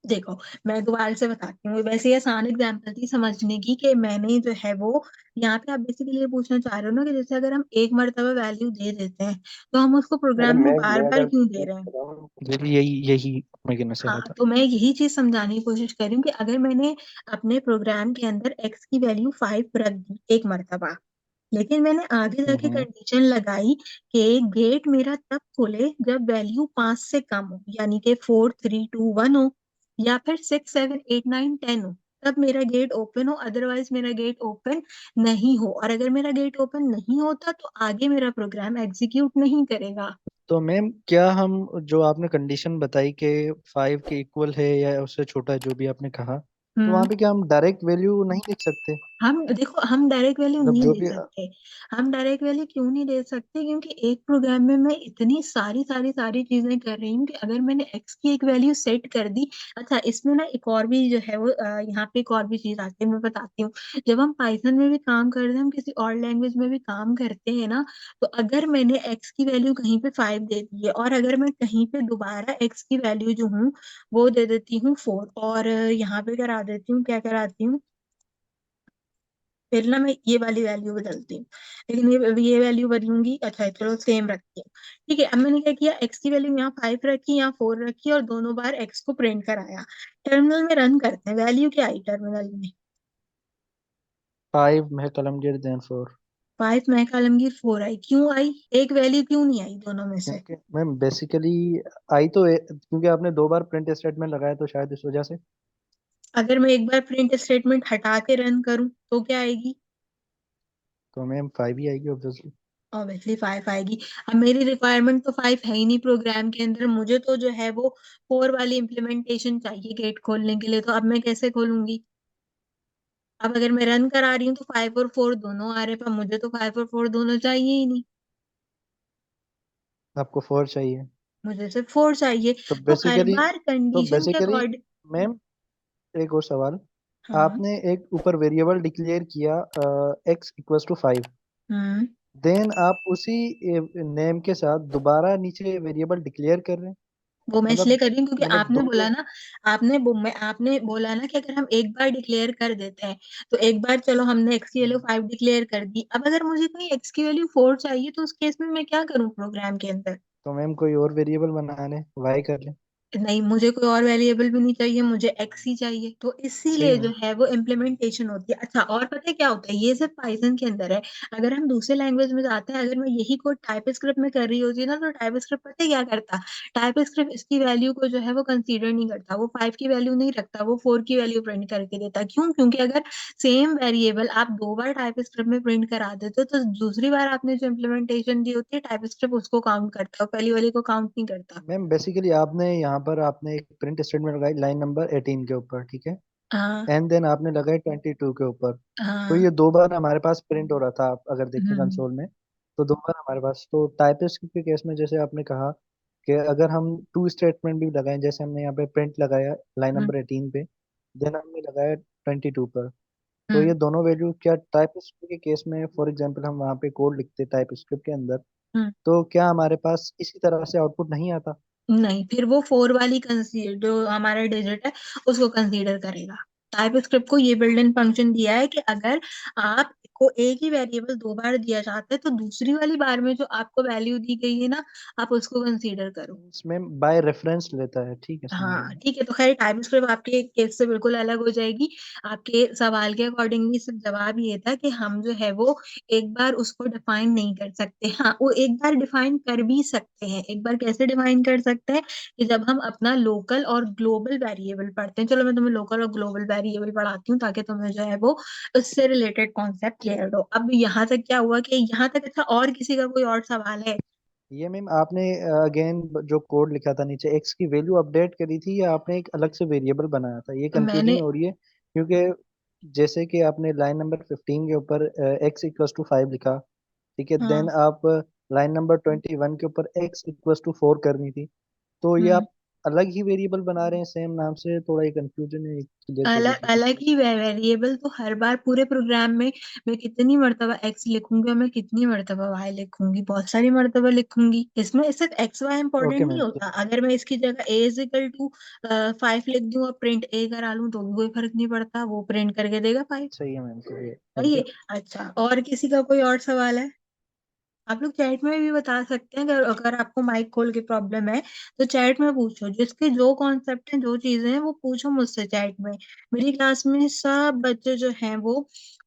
देखो, मैं दोबारा से बताती हूँ। वैसे ये आसान एग्जाम्पल थी समझने की, कि मैंने जो है वो, यहाँ पे आप बेसिकली ये पूछना चाह रहे हो ना कि जैसे अगर हम एक मर्तबा वैल्यू दे देते हैं, तो हम उसको मैडम प्रोग्राम में बार मैं बार अगर क्यों दे रहे हैं? बताऊं। यही यही यही मैं कहना चाह रहा हाँ, था। तो मैं यही चीज समझाने की कोशिश कर रही हूँ कि अगर मैंने अपने प्रोग्राम के अंदर x की वैल्यू 5 रख दी एक मर्तबा, लेकिन मैंने आगे जाके हम्म। कंडीशन लगाई कि गेट मेरा तब खुले जब वैल्यू 5 से कम हो, यानी कि 4, 3, 2, 1 हो, या फिर 6, 7, 8, 9, 10 हो, तब मेरा गेट ओपन हो। अदरवाइज मेरा गेट ओपन नहीं हो, और अगर मेरा गेट ओपन नहीं होता, तो आगे मेरा प्रोग्राम एग्जीक्यूट नहीं करेगा। तो मैम क्या हम, जो आपने कंडीशन बताई कि 5 के इक्वल है या उससे छोटा है, जो भी आपने कहा, तो वहाँ हम्म। पे क्या हम डायरेक्ट वैल्यू नहीं लिख सकते? हम देखो, हम डायरेक्ट वैल्यू मतलब नहीं जो दे भी सकते। हम डायरेक्ट वैल्यू क्यों नहीं दे सकते? क्योंकि एक प्रोग्राम में मैं इतनी सारी सारी सारी चीजें कर रही हूँ कि अगर मैंने एक्स की एक वैल्यू सेट कर दी। अच्छा, इसमें ना एक और भी जो है वो यहाँ पे एक और भी चीज आती है, मैं बताती हूँ। जब हम पाइथन में भी काम करते हैं, हम किसी और लैंग्वेज में भी काम करते हैं ना, तो अगर मैंने एक्स की वैल्यू कहीं पे 5 दे दी है, और अगर मैं कहीं पे दोबारा एक्स की वैल्यू जो हूँ वो दे देती हूँ 4, और यहाँ पे करा देती हूँ, क्या कराती हूँ, फिर ना मैं ये वाली वैल्यू बदलती हूँ। लेकिन ये वैल्यू बदलूंगी। अच्छा चलो, सेम रखती हूँ। ठीक है, अब मैंने क्या किया, एक्स की वैल्यू यहाँ 5 रखी, यहाँ 4 रखी, और दोनों बार एक्स को प्रिंट कराया। टर्मिनल में रन करते हैं, वैल्यू क्या आई टर्मिनल में? 5 में कलमगीर देन 4। 5 महक आलमगीर 4 आई। क्यों आई? एक वैल्यू क्यों नहीं आई दोनों में से? क्योंकि मैम बेसिकली आई तो क्योंकि आपने 2 बार प्रिंट स्टेटमेंट लगाया तो शायद इस वजह से। अगर मैं एक बार प्रिंट स्टेटमेंट हटा के रन करूं तो क्या आएगी? तो मैम 5 ही आएगी ऑब्वियसली। ऑब्वियसली 5 आएगी। अब मेरी रिक्वायरमेंट तो 5 है ही नहीं प्रोग्राम के अंदर, मुझे तो जो है वो 4 वाली इम्प्लीमेंटेशन चाहिए गेट खोलने के लिए। तो अब मैं कैसे खोलूंगी? अब अगर मैं रन करा रही हूँ तो 5 और 4 दोनों आ रहे हैं, पर मुझे तो 5 और 4 दोनों चाहिए ही नहीं। आपको 4 चाहिए। मुझे सिर्फ 4 चाहिए। तो तो हर बेसिकली बार तो कंडीशन के बेसिकली अकॉर्डिंग। मैम एक और सवाल। हाँ। आपने एक ऊपर वेरिएबल डिक्लेयर किया एक्स इक्वल्स टू 5। हम्म। देन आप उसी नेम के साथ दोबारा नीचे वेरिएबल डिक्लेयर कर रहे हैं। वो मैं इसलिए मतलब कर रही हूँ क्योंकि मतलब आपने दो बोला वे। ना, आपने बोला ना कि अगर हम एक बार डिक्लेयर कर देते हैं, तो एक बार चलो हमने एक्स की वैल्यू 5 डिक्लेयर कर दी, अब अगर मुझे कोई एक्स की वैल्यू 4 चाहिए तो उस केस में मैं क्या करूँ प्रोग्राम के अंदर? तो मैम कोई और वेरिएबल बनाने वाई कर लें। नहीं, मुझे कोई और वेरिएबल भी नहीं चाहिए, मुझे एक्स ही चाहिए। तो सही इसीलिए जो मैम। है वो इम्प्लीमेंटेशन होती है। अच्छा, और पता है क्या होता है? ये सिर्फ पाइथन के अंदर है। अगर हम दूसरे लैंग्वेज में जाते हैं, अगर मैं यही कोड टाइप स्क्रिप्ट में कर रही होती ना, तो टाइप स्क्रिप्ट पता है क्या करता? टाइप स्क्रिप्ट इसकी वैल्यू को जो है वो कंसीडर नहीं करता, वो 5 की वैल्यू नहीं रखता, वो 4 की वैल्यू प्रिंट करके देता। क्यों? क्योंकि अगर सेम वेरिएबल आप 2 बार टाइप स्क्रिप्ट में प्रिंट करा देते हो, तो दूसरी बार आपने जो इम्प्लीमेंटेशन दी होती है, टाइप स्क्रिप्ट उसको काउंट करता है, पहली वाली को काउंट नहीं करता। मैम बेसिकली आपने यहाँ पर आपने एक प्रिंट स्टेटमेंट लगाई लाइन नंबर 18 के ऊपर, ठीक है। हाँ। एंड देन आपने लगाई 22 के ऊपर। तो हाँ। ये 2 बार हमारे पास प्रिंट हो रहा था, आप अगर देखें हम्म। कंसोल में। तो 2 बार हमारे पास तो टाइपिस्ट के केस में जैसे आपने कहा कि अगर हम टू स्टेटमेंट भी लगाएं, जैसे हमने यहाँ पे प्रिंट लगाया लाइन हम्म। नंबर 18 पे, देन हमने लगाया 22 पर। तो हम्म। ये दोनों वैल्यू क्या टाइपिस्ट के केस में फॉर एग्जांपल हम वहाँ पे कोड लिखते टाइप स्क्रिप्ट के अंदर, हम्म। तो क्या हमारे पास इसी तरह से आउटपुट नहीं आता? नहीं, फिर वो 4 वाली कंसीडर जो हमारा डिजिट है उसको कंसीडर करेगा। टाइप स्क्रिप्ट को ये बिल्ट इन फंक्शन दिया है कि अगर आपको एक ही वेरिएबल 2 बार दिया जाता है, तो दूसरी वाली बार में जो आपको वैल्यू दी गई है ना, आप उसको कंसीडर करो। इसमें बाय रेफरेंस लेता है, ठीक है, समझ हाँ गया। ठीक है, तो खैर टाइप स्क्रिप्ट आपके केस से बिल्कुल अलग हो जाएगी। आपके सवाल के अकॉर्डिंगली सिर्फ जवाब ये था कि हम जो है वो एक बार उसको डिफाइन नहीं कर सकते। हाँ, वो एक बार डिफाइन कर भी सकते हैं। एक बार कैसे डिफाइन कर सकते हैं? कि जब हम अपना लोकल और ग्लोबल वेरिएबल पढ़ते हैं। चलो मैं तुम्हें लोकल और ग्लोबल वेरिएबल पढ़ाती हूँ, ताकि तुम्हें जो है वो उससे रिलेटेड कॉन्सेप्ट क्लियर हो। अब यहाँ तक क्या हुआ कि यहाँ तक, अच्छा और किसी का कोई और सवाल है? ये मैम आपने अगेन जो कोड लिखा था नीचे एक्स की वैल्यू अपडेट करी थी या आपने एक अलग से वेरिएबल बनाया था, ये मैंने कंफ्यूजिंग हो रही है। क्योंकि जैसे कि आपने लाइन नंबर 15 के ऊपर एक्स इक्वल्स टू 5 लिखा, ठीक है। देन हाँ। आप लाइन नंबर 21 के ऊपर एक्स इक्वल्स टू 4 करनी थी। तो ये हम्म। आप अलग ही वेरिएबल बना रहे हैं सेम नाम से, थोड़ा ये कंफ्यूजन है, क्लियर कर अलग दीजिए। अलग ही वेरिएबल तो हर बार पूरे प्रोग्राम में मैं कितनी मर्तबा एक्स लिखूंगी और मैं कितनी मर्तबा वाई लिखूंगी? बहुत सारी मर्तबा लिखूंगी। इसमें सिर्फ एक्स वाई इंपॉर्टेंट ओके नहीं मैम। होता। अगर मैं इसकी जगह ए इज इक्वल टू 5 लिख दूं और प्रिंट ए करा लूं तो भी कोई फर्क नहीं पड़ता, वो प्रिंट करके देगा 5। सही है मैम, सही है, सही थैंक है। यू। अच्छा, और किसी का कोई और सवाल है? आप लोग चैट में भी बता सकते हैं, अगर अगर आपको माइक खोल के प्रॉब्लम है तो चैट में पूछो। जिसके जो कॉन्सेप्ट हैं, जो चीजें हैं, वो पूछो मुझसे चैट में। मेरी क्लास में सब बच्चे जो हैं वो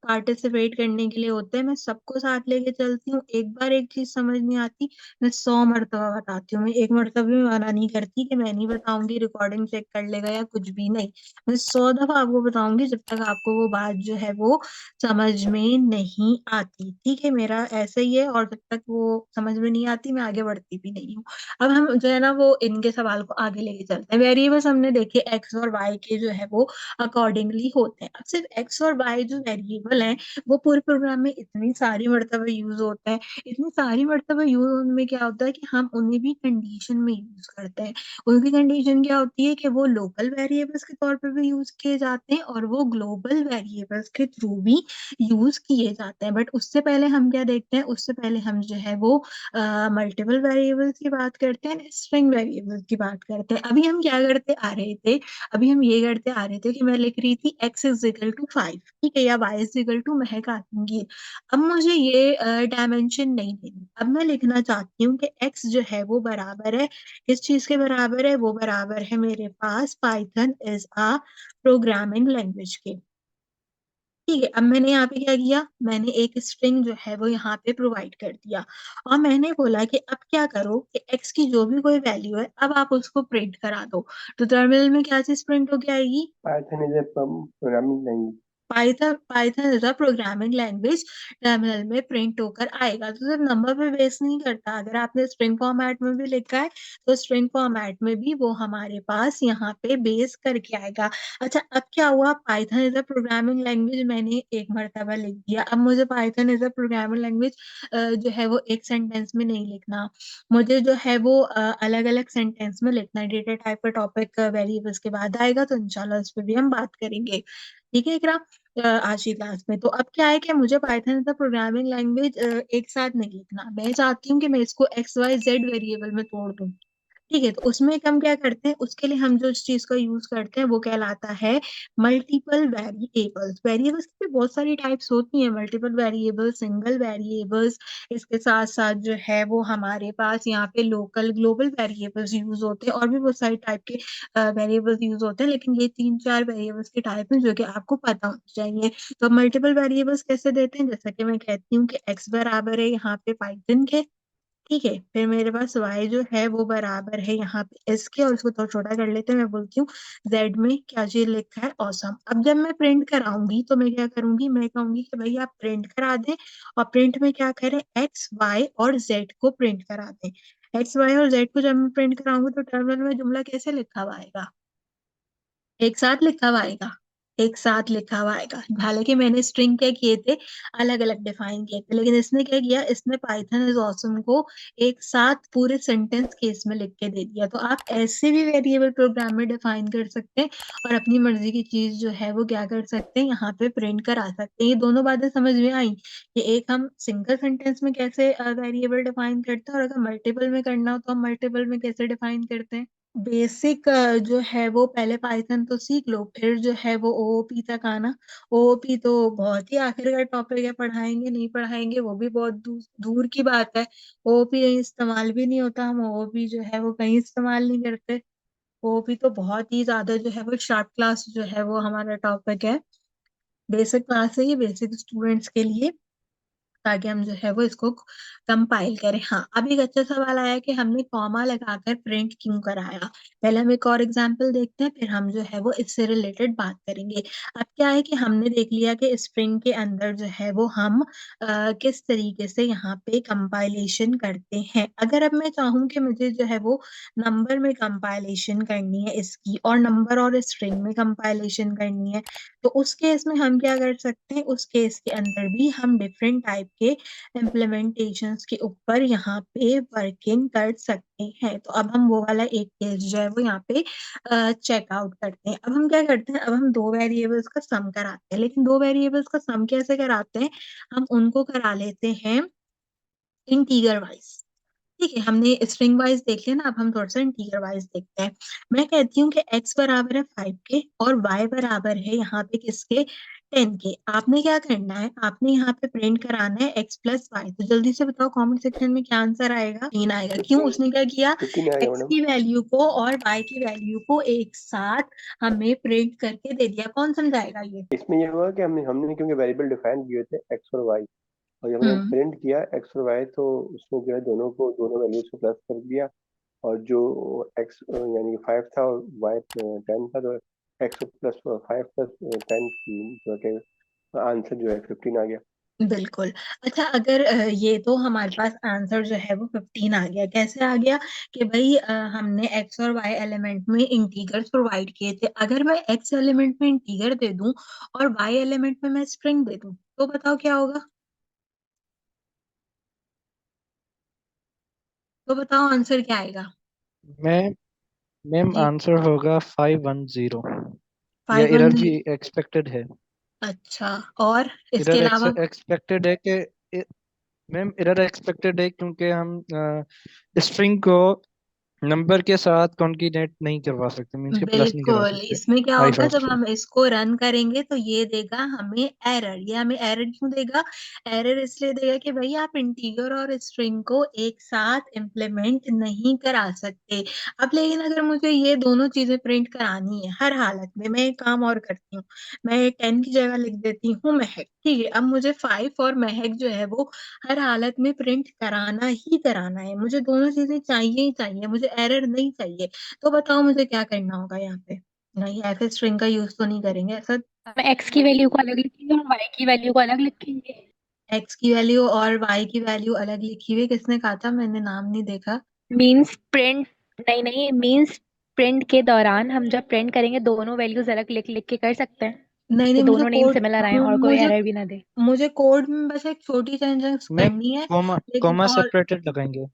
पार्टिसिपेट करने के लिए होते हैं। मैं सबको साथ लेके चलती हूँ। एक बार एक चीज समझ नहीं आती, मैं 100 मरतबा बताती हूँ। मैं एक मरतबा भी मना नहीं करती कि मैं नहीं बताऊंगी, रिकॉर्डिंग चेक कर लेगा या कुछ भी नहीं। मैं 100 दफा आपको बताऊंगी जब तक आपको वो बात जो है वो समझ में नहीं आती। ठीक है, मेरा ऐसा ही है। और जब तक वो समझ में नहीं आती, मैं आगे बढ़ती भी नहीं हूँ। अब हम जो है ना वो इनके सवाल को आगे लेके चलते हैं। वेरिएबल्स हमने देखे एक्स और वाई के जो है वो अकॉर्डिंगली होते हैं। अब सिर्फ एक्स और वाई जो वेरिएबल मल्टीपल हैं, वो पूरे प्रोग्राम में इतनी सारी मर्तबा यूज़ होता है। इतनी सारी मर्तबा यूज़ होने में क्या होता है कि हम उन्हें भी कंडीशन में यूज़ करते हैं। उनकी कंडीशन क्या होती है कि वो लोकल वेरिएबल्स के तौर पे भी यूज़ किए जाते हैं और वो ग्लोबल वेरिएबल्स के थ्रू भी यूज़ किए जाते हैं। बट उससे पहले हम क्या देखते हैं, उससे पहले हम जो है वो मल्टीपल वेरिएबल्स की बात करते हैं, स्ट्रिंग वेरिएबल्स की बात करते हैं। अभी हम क्या करते आ रहे थे, अभी हम ये करते आ रहे थे कि मैं लिख रही थी x इज़ इक्वल टू 5, ठीक है? या y इज़ इक्वल टू महक आलमगीर। अब मुझे ये डायमेंशन नहीं देनी। अब मैं लिखना चाहती हूँ कि x जो है वो बराबर है, किस चीज़ के बराबर है? वो बराबर है मेरे पास Python is a programming language के। ठीक है, अब मैंने यहाँ पे क्या किया, मैंने एक स्ट्रिंग जो है वो यहाँ पे प्रोवाइड कर दिया और मैंने बोला कि अब क्या करो कि x की जो भी कोई वैल्यू है, अब आप उसको प्रिंट करा दो। तो टर्मिनल में क्या चीज़ प्रिंट होके आएगी? Python is a programming language. Python Python is a programming language terminal में प्रिंट होकर आएगा। तो सिर्फ नंबर पे बेस नहीं करता, अगर आपने स्ट्रिंग फॉर्मेट में भी लिखा है, तो स्ट्रिंग फॉर्मेट में भी वो हमारे पास यहाँ पे बेस करके आएगा। अच्छा, अब क्या हुआ, Python is a programming language मैंने एक मर्तबा लिख दिया। अब मुझे Python is a programming language जो है वो एक सेंटेंस में नहीं लिखना। मुझे जो है वो अलग-अलग सेंटेंस में लिखना है। डेटा टाइप का टॉपिक वेरिएबल्स के बाद आएगा, तो इंशाल्लाह इस पे भी हम बात करेंगे। ठीक है इकरा? आज की क्लास में। तो अब क्या है कि मुझे Python as a programming language एक साथ नहीं लिखना। मैं चाहती हूँ कि मैं इसको एक्स, वाई, ज़ेड वेरिएबल में तोड़ दूँ। ठीक है, तो उसमें हम क्या करते हैं, उसके लिए हम जो इस चीज़ का यूज़ करते हैं वो कहलाता है मल्टीपल वेरिएबल्स। वेरिएबल्स की भी बहुत सारी टाइप्स होती हैं, मल्टीपल वेरिएबल्स, सिंगल वेरिएबल्स, इसके साथ-साथ जो है वो हमारे पास यहाँ पे लोकल, ग्लोबल वेरिएबल्स यूज़ होते हैं और भी बहुत सारे टाइप के वेरिएबल्स यूज़ होते हैं, लेकिन ये 3-4 वेरिएबल्स के टाइप हैं जो कि आपको पता होने चाहिए। तो मल्टीपल वेरिएबल्स कैसे देते हैं, जैसा कि मैं कहती हूँ कि एक्स बराबर है यहाँ पे पाइथन के, ठीक है? फिर मेरे पास y जो है वो बराबर है यहाँ पे s के और इसको थोड़ा छोटा कर लेते हैं, मैं बोलती हूँ z में क्या चीज़ लिखा है ऑसम। अब जब मैं प्रिंट कराऊँगी तो मैं क्या करूँगी, मैं कहूँगी कि भई आप प्रिंट करा दें और प्रिंट में क्या करें, x, y और z को प्रिंट करा दें। x, y और z को जब मैं प्रिंट कराऊँगी तो टर्मिनल में जुमला कैसे लिखा हुआ आएगा? एक साथ लिखा हुआ आएगा, एक साथ लिखा हुआ आएगा। हालाँकि मैंने स्ट्रिंग क्या किए थे, अलग-अलग डिफाइन किए थे, लेकिन इसने क्या किया, इसने पाइथन इज़ ऑसम को एक साथ पूरे सेंटेंस केस में लिख के दे दिया। तो आप ऐसे भी वेरिएबल प्रोग्राम में डिफाइन कर सकते हैं और अपनी मर्ज़ी की चीज़ जो है वो क्या कर सकते हैं, यहाँ पे प्रिंट करा सकते हैं। ये दोनों बातें समझ में आई कि एक हम सिंगल सेंटेंस में कैसे वेरिएबल डिफाइन करते हैं और अगर मल्टीपल में करना हो तो हम मल्टीपल में कैसे डिफाइन करते हैं। बेसिक जो है वो पहले पाइथन तो सीख लो, फिर जो है वो ओओपी तक आना। ओओपी तो बहुत ही आखिर का टॉपिक है, पढ़ाएँगे, नहीं पढ़ाएँगे वो भी बहुत दूर की बात है। ओओपी कहीं इस्तेमाल भी नहीं होता, हम ओओपी जो है वो कहीं इस्तेमाल नहीं करते। ओओपी तो बहुत ही ज़्यादा जो है वो शार्ट क्लास जो है वो हमारा टॉपिक है। बेसिक क्लास है ये, बेसिक स्टूडेंट्स के लिए। ताकि हम जो है वो इसको कंपाइल करें। हाँ, अब एक अच्छा सवाल आया कि हमने कॉमा लगाकर प्रिंट क्यों कराया? पहले हम एक और एग्ज़ाम्पल देखते हैं, फिर हम जो है वो इससे रिलेटेड बात करेंगे। अब क्या है कि हमने देख लिया कि स्ट्रिंग के अंदर जो है वो हम किस तरीके से यहाँ पे कंपाइलेशन करते हैं। अगर अब मैं चाहूँ कि मुझे जो है वो नंबर में कंपाइलेशन करनी है इसकी और नंबर और स्ट्रिंग में कंपाइलेशन करनी है, तो उस केस में हम क्या कर सकते हैं, उस केस के अंदर भी हम डिफरेंट टाइप के इम्प्लीमेंटेशंस के ऊपर यहाँ पे वर्किंग कर सकते हैं। तो अब हम वो वाला एक केस जो है वो यहाँ पे चेक आउट करते हैं। अब हम क्या करते हैं, अब हम 2 वेरिएबल्स का सम कराते हैं, लेकिन 2 वेरिएबल्स का सम कैसे कराते हैं, हम उनको करा लेते हैं इंटीजर वाइज़। ठीक है, हमने स्ट्रिंग वाइज़ देख लिया ना, अब हम थोड़ा-सा इंटीजर वाइज़ देखते हैं। मैं कहती हूँ कि x बराबर है 5 के और y बराबर है यहाँ पे किसके 10 के। आपने क्या करना है, आपने यहाँ पे प्रिंट कराना है x प्लस y। तो जल्दी से बताओ कमेंट सेक्शन में क्या आंसर आएगा? 3 आएगा। क्यों? उसने क्या किया, 15 आएगा x मैडम। की वैल्यू को और y की वैल्यू को एक साथ हमें प्रिंट करके दे दिया। कौन समझाएगा ये? इसमें ये हुआ कि हमने क्योंकि वेरिएबल डिफाइन किए थे एक्स और वाई, और जब हमने हुँ। प्रिंट किया एक्स और वाई तो उसने जो है दोनों वैल्यूज को प्लस कर दिया, और जो एक्स यानी 5 था और वाई 10 था, तो एक्स प्लस 5 प्लस 10 जो कि आंसर जो है 15 आ गया। बिल्कुल। अच्छा, अगर ये तो हमारे पास आंसर जो है वो 15 आ गया। कैसे आ गया कि भई हमने x और y एलिमेंट में इंटीजर्स प्रोवाइड किए थे। अगर मैं x एलिमेंट में इंटीजर दे दूँ और y एलिमेंट में मैं स्ट्रिंग दे दूँ, तो बताओ क्या होगा? तो बताओ आंसर क्या आएगा? मैम मैम जी, आंसर होगा 510। या फाइव एरर वन भी जीरो एक्सपेक्टेड है। अच्छा, और इसके एरर अलावा? एक्सपेक्टेड है कि मैम एरर एक्सपेक्टेड है क्योंकि हम स्ट्रिंग को नंबर के साथ कॉन्किनेट नहीं करवा सकते, मीन्स के प्लस नहीं करा बिल्कुल, सकते इसमें क्या बाई होगा जब डिफॉल्ट। हम इसको रन करेंगे तो ये देगा हमें एरर। ये हमें एरर क्यों देगा? एरर इसलिए देगा कि भाई आप इंटीजर और स्ट्रिंग को एक साथ इम्प्लीमेंट नहीं करा सकते। अब लेकिन अगर मुझे ये दोनों चीजें प्रिंट करानी है हर हालत में, मैं एक काम और करती हूँ, मैं 10 की जगह लिख देती हूँ महक। ठीक है, अब मुझे 5 और महक जो है वो हर हालत में प्रिंट कराना ही कराना है। मुझे दोनों चीजें चाहिए ही चाहिए, मुझे एरर नहीं चाहिए। तो बताओ मुझे क्या करना होगा यहाँ पे? नहीं, ऐसे स्ट्रिंग का यूज तो नहीं करेंगे ऐसा। हम एक्स की वैल्यू को अलग लिखेंगे और वाई की वैल्यू को अलग लिखेंगे। एक्स की वैल्यू और वाई की वैल्यू अलग लिखी हुई, किसने कहा था? मैंने नाम नहीं देखा। मींस प्रिंट, नहीं नहीं, मींस प्रिंट के दौरान हम जब प्रिंट करेंगे दोनों वैल्यूज अलग लिख लिख के कर सकते हैं नहीं कि नहीं, मुझे दोनों नेम कोड सिमिलर आए और कोई मुझे एरर भी ना दे। मुझे कोड में बस एक छोटी चेंजेस मैम करनी है। कॉमा लेकिन कॉमा और सेपरेटेड लगाएंगे।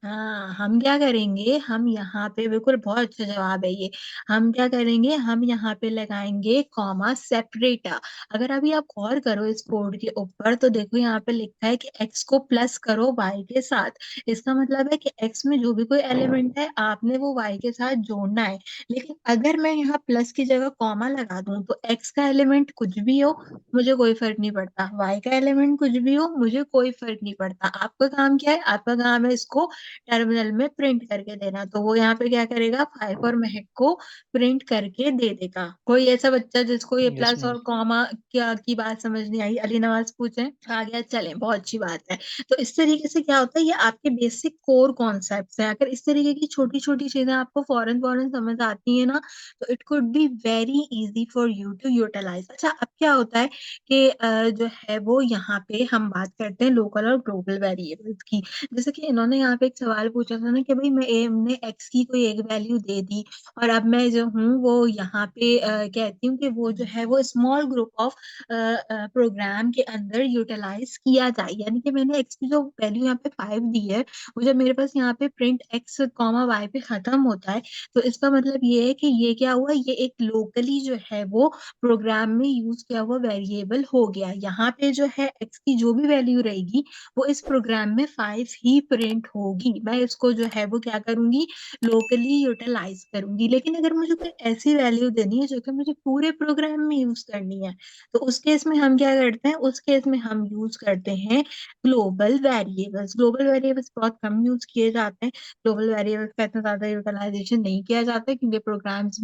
हाँ, हम क्या करेंगे, हम यहाँ पे बिल्कुल बहुत अच्छा जवाब है ये। हम क्या करेंगे, हम यहाँ पे लगाएंगे कॉमा सेपरेटर। अगर अभी आप गौर करो इस कोड के ऊपर तो देखो यहाँ पे लिखा है कि एक्स को प्लस करो वाई के साथ। इसका मतलब है कि एक्स में जो भी कोई एलिमेंट है आपने वो वाई के साथ जोड़ना है। लेकिन अगर मैं यहाँ प्लस की जगह कॉमा लगा दूं तो एक्स का एलिमेंट कुछ भी हो मुझे कोई फर्क नहीं पड़ता, वाई का एलिमेंट कुछ भी हो मुझे कोई फर्क नहीं पड़ता। आपका काम क्या है? आपका काम है इसको टर्मिनल में प्रिंट करके देना। तो वो यहाँ पे क्या करेगा, 5 और महक को प्रिंट करके दे देगा। कोई ऐसा बच्चा जिसको ये यस प्लस मैम। और कॉमा क्या की बात समझ नहीं आई? अली नवाज पूछे आ गया, चले बहुत अच्छी बात है। तो इस तरीके से क्या होता है, ये आपके बेसिक कोर कॉन्सेप्ट है। अगर इस तरीके की छोटी छोटी चीजें आपको फौरन फौरन समझ आती है ना तो it could be very easy for you to utilize. अच्छा, अब क्या होता है कि जो है वो यहाँ पे हम बात करते हैं लोकल और ग्लोबल वेरिएबल्स की। जैसे कि इन्होंने यहाँ पे एक सवाल पूछा था ना कि भाई मैं हमने एक्स की कोई एक वैल्यू दे दी और अब मैं जो हूँ वो यहाँ पे कहती हूँ कि वो जो है वो स्मॉल ग्रुप ऑफ प्रोग्राम के अंदर यूटिलाइज किया जाए। यानी कि मैंने एक्स की जो वैल्यू यहाँ पे 5 दी है वो जब मेरे पास यहाँ पे प्रिंट एक्स कॉमा वाई पे खत्म होता है तो इसका मतलब ये है कि ये क्या हुआ, ये एक लोकली जो है वो प्रोग्राम में यूज किया हुआ वेरिएबल हो गया। यहाँ पे जो है एक्स की जो भी वैल्यू रहेगी वो इस प्रोग्राम में 5 ही प्रिंट होगी। मैं इसको जो है वो क्या करूंगी, लोकली यूटिलाइज करूंगी। लेकिन अगर मुझे कोई ऐसी वैल्यू देनी है जो कि मुझे पूरे प्रोग्राम में यूज करनी है तो उस केस में हम क्या करते हैं, उस केस में हम यूज करते हैं ग्लोबल वेरिएबल्स। ग्लोबल वेरिएबल्स बहुत कम यूज किए जाते हैं। ग्लोबल वेरिएबल्स का इतना ज्यादा यूटिलाइजेशन नहीं किया जाता है क्योंकि प्रोग्राम्स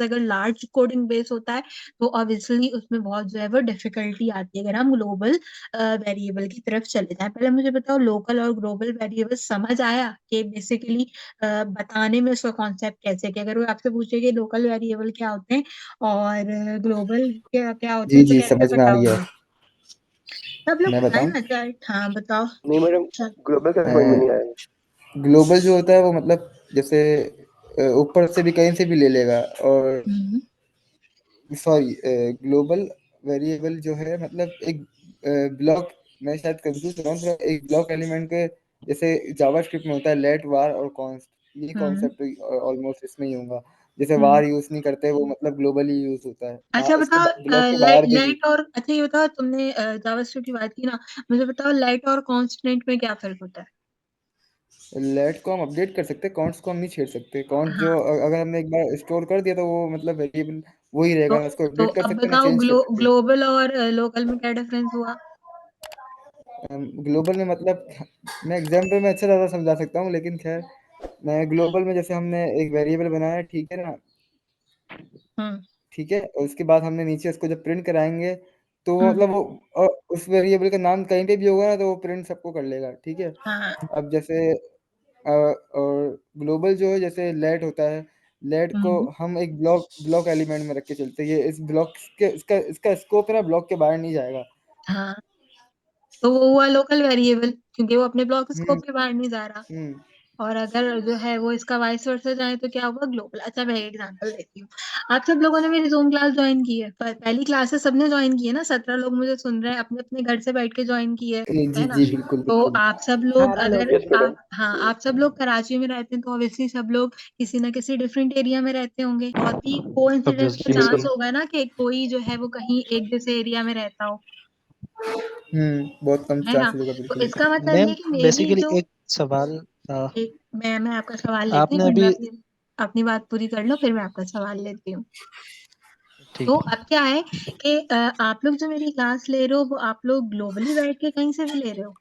अगर लार्ज कोडिंग बेस होता है तो ऑब्वियसली उसमें बहुत जो है वो डिफिकल्टी आती है अगर हम ग्लोबल वेरिएबल की तरफ चले जाएं। पहले मुझे बताओ लोकल और ग्लोबल वेरिएबल समझ आया कि बेसिकली बताने में उसका कॉन्सेप्ट कैसे, कि अगर वो आपसे पूछे कि लोकल वेरिएबल क्या होते हैं और ग्लोबल क्या क्या होते जी हैं तो जी कैसे समझ में आ गया। बताओगे? सब लोग मैं बताएं बताऊं? ना, चाहे हाँ बताओ। नहीं मैडम, चल। ग्लोबल का समझ में नहीं आया। ग्लोबल जो होता है वो मतलब जैसे ऊपर से भी कहीं से भी ले लेगा। और हम्म सॉरी, ग्लोबल वेरिएबल जो है मतलब एक ब्लॉक, मैं शायद कंफ्यूज कर रहा हूँ थोड़ा, एक ब्लॉक एलिमेंट के जैसे जावास्क्रिप्ट में होता है लेट वार और कॉन्स्ट, ये हम्म कॉन्सेप्ट ऑलमोस्ट इसमें ही होगा। जैसे हम्म वार यूज नहीं करते वो मतलब ग्लोबली यूज होता है, अच्छा इसके बताओ, ब्लॉक के बाहर भी। लाइट और, अच्छा ये बताओ, तुमने जावास्क्रिप्ट की बात की ना, मुझे बताओ लाइट और कांस्टेंट में क्या फर्क होता है? लेट को हम अपडेट कर सकते हैं, काउंट्स को हम नहीं छेड़ सकते। काउंट जो हाँ, अगर हमने एक बार स्टोर कर दिया तो वो मतलब वेरिएबल वही तो रहेगा, ना उसको तो अपडेट कर अब सकते हैं ना बताओ चेंज कर सकते हैं। ग्लोबल और लोकल में क्या डिफरेंस हुआ? ग्लोबल में मतलब मैं एग्जाम्पल में अच्छा ज़्यादा समझा सकता हूँ, लेकिन खैर मैं ग्लोबल में जैसे हमने एक वेरिएबल बनाया, ठीक है ना, हम्म ठीक है, और उसके बाद हमने नीचे उसको जब प्रिंट कराएंगे तो वो हम्म मतलब वो उस वेरिएबल का नाम कहीं पे भी होगा ना तो वो प्रिंट सबको कर लेगा, ठीक है। हाँ अब जैसे और ग्लोबल जो है जैसे लेट होता है, लेट को हम्म हम एक ब्लॉक एलिमेंट में रख के चलते हैं। ये इस ब्लॉक के इसका इसका स्कोप है ना, ब्लॉक के बाहर नहीं जाएगा। हाँ, तो वो हुआ लोकल वेरिएबल क्योंकि वो अपने ब्लॉक हम्म स्कोप के बाहर नहीं जा रहा। हम्म और अगर जो है वो इसका वाइस वर्सा जाए तो क्या होगा, ग्लोबल। अच्छा मैं एक एग्जांपल देती हूँ। आप सब लोगों ने मेरी जूम क्लास ज्वाइन की है, पहली क्लासेस सबने ज्वाइन की है ना, 17 लोग मुझे सुन रहे हैं, अपने अपने घर से बैठ के ज्वाइन की है जी ना। जी बिल्कुल तो बिल्कुल। आप सब लोग 18 लोग। अगर यस मैडम। आप, हाँ आप सब लोग कराची में रहते हैं तो ऑब्वियसली सब लोग किसी ना किसी डिफरेंट एरिया में रहते होंगे, बहुत ही कोइंसिडेंस ऑब्वियसली पे जी चांस बिल्कुल। बिल्कुल। होगा ना कि कोई जो है वो कहीं एक जैसे एरिया में रहता हो, बहुत कम है ना। चांसेस होगा तो बिल्कुल। इसका मतलब ये मैम कि मेरी बेसिकली जो एक सवाल एक, मैं आपका सवाल लेती हूँ, आपने एक मिनट, मैं अभी अपनी अपनी बात पूरी कर लो फिर मैं आपका सवाल लेती हूँ। तो ठीक अब क्या है कि आप लोग जो मेरी क्लास ले रहे हो वो आप लोग ग्लोबली बैठ के कहीं से भी ले रहे हो,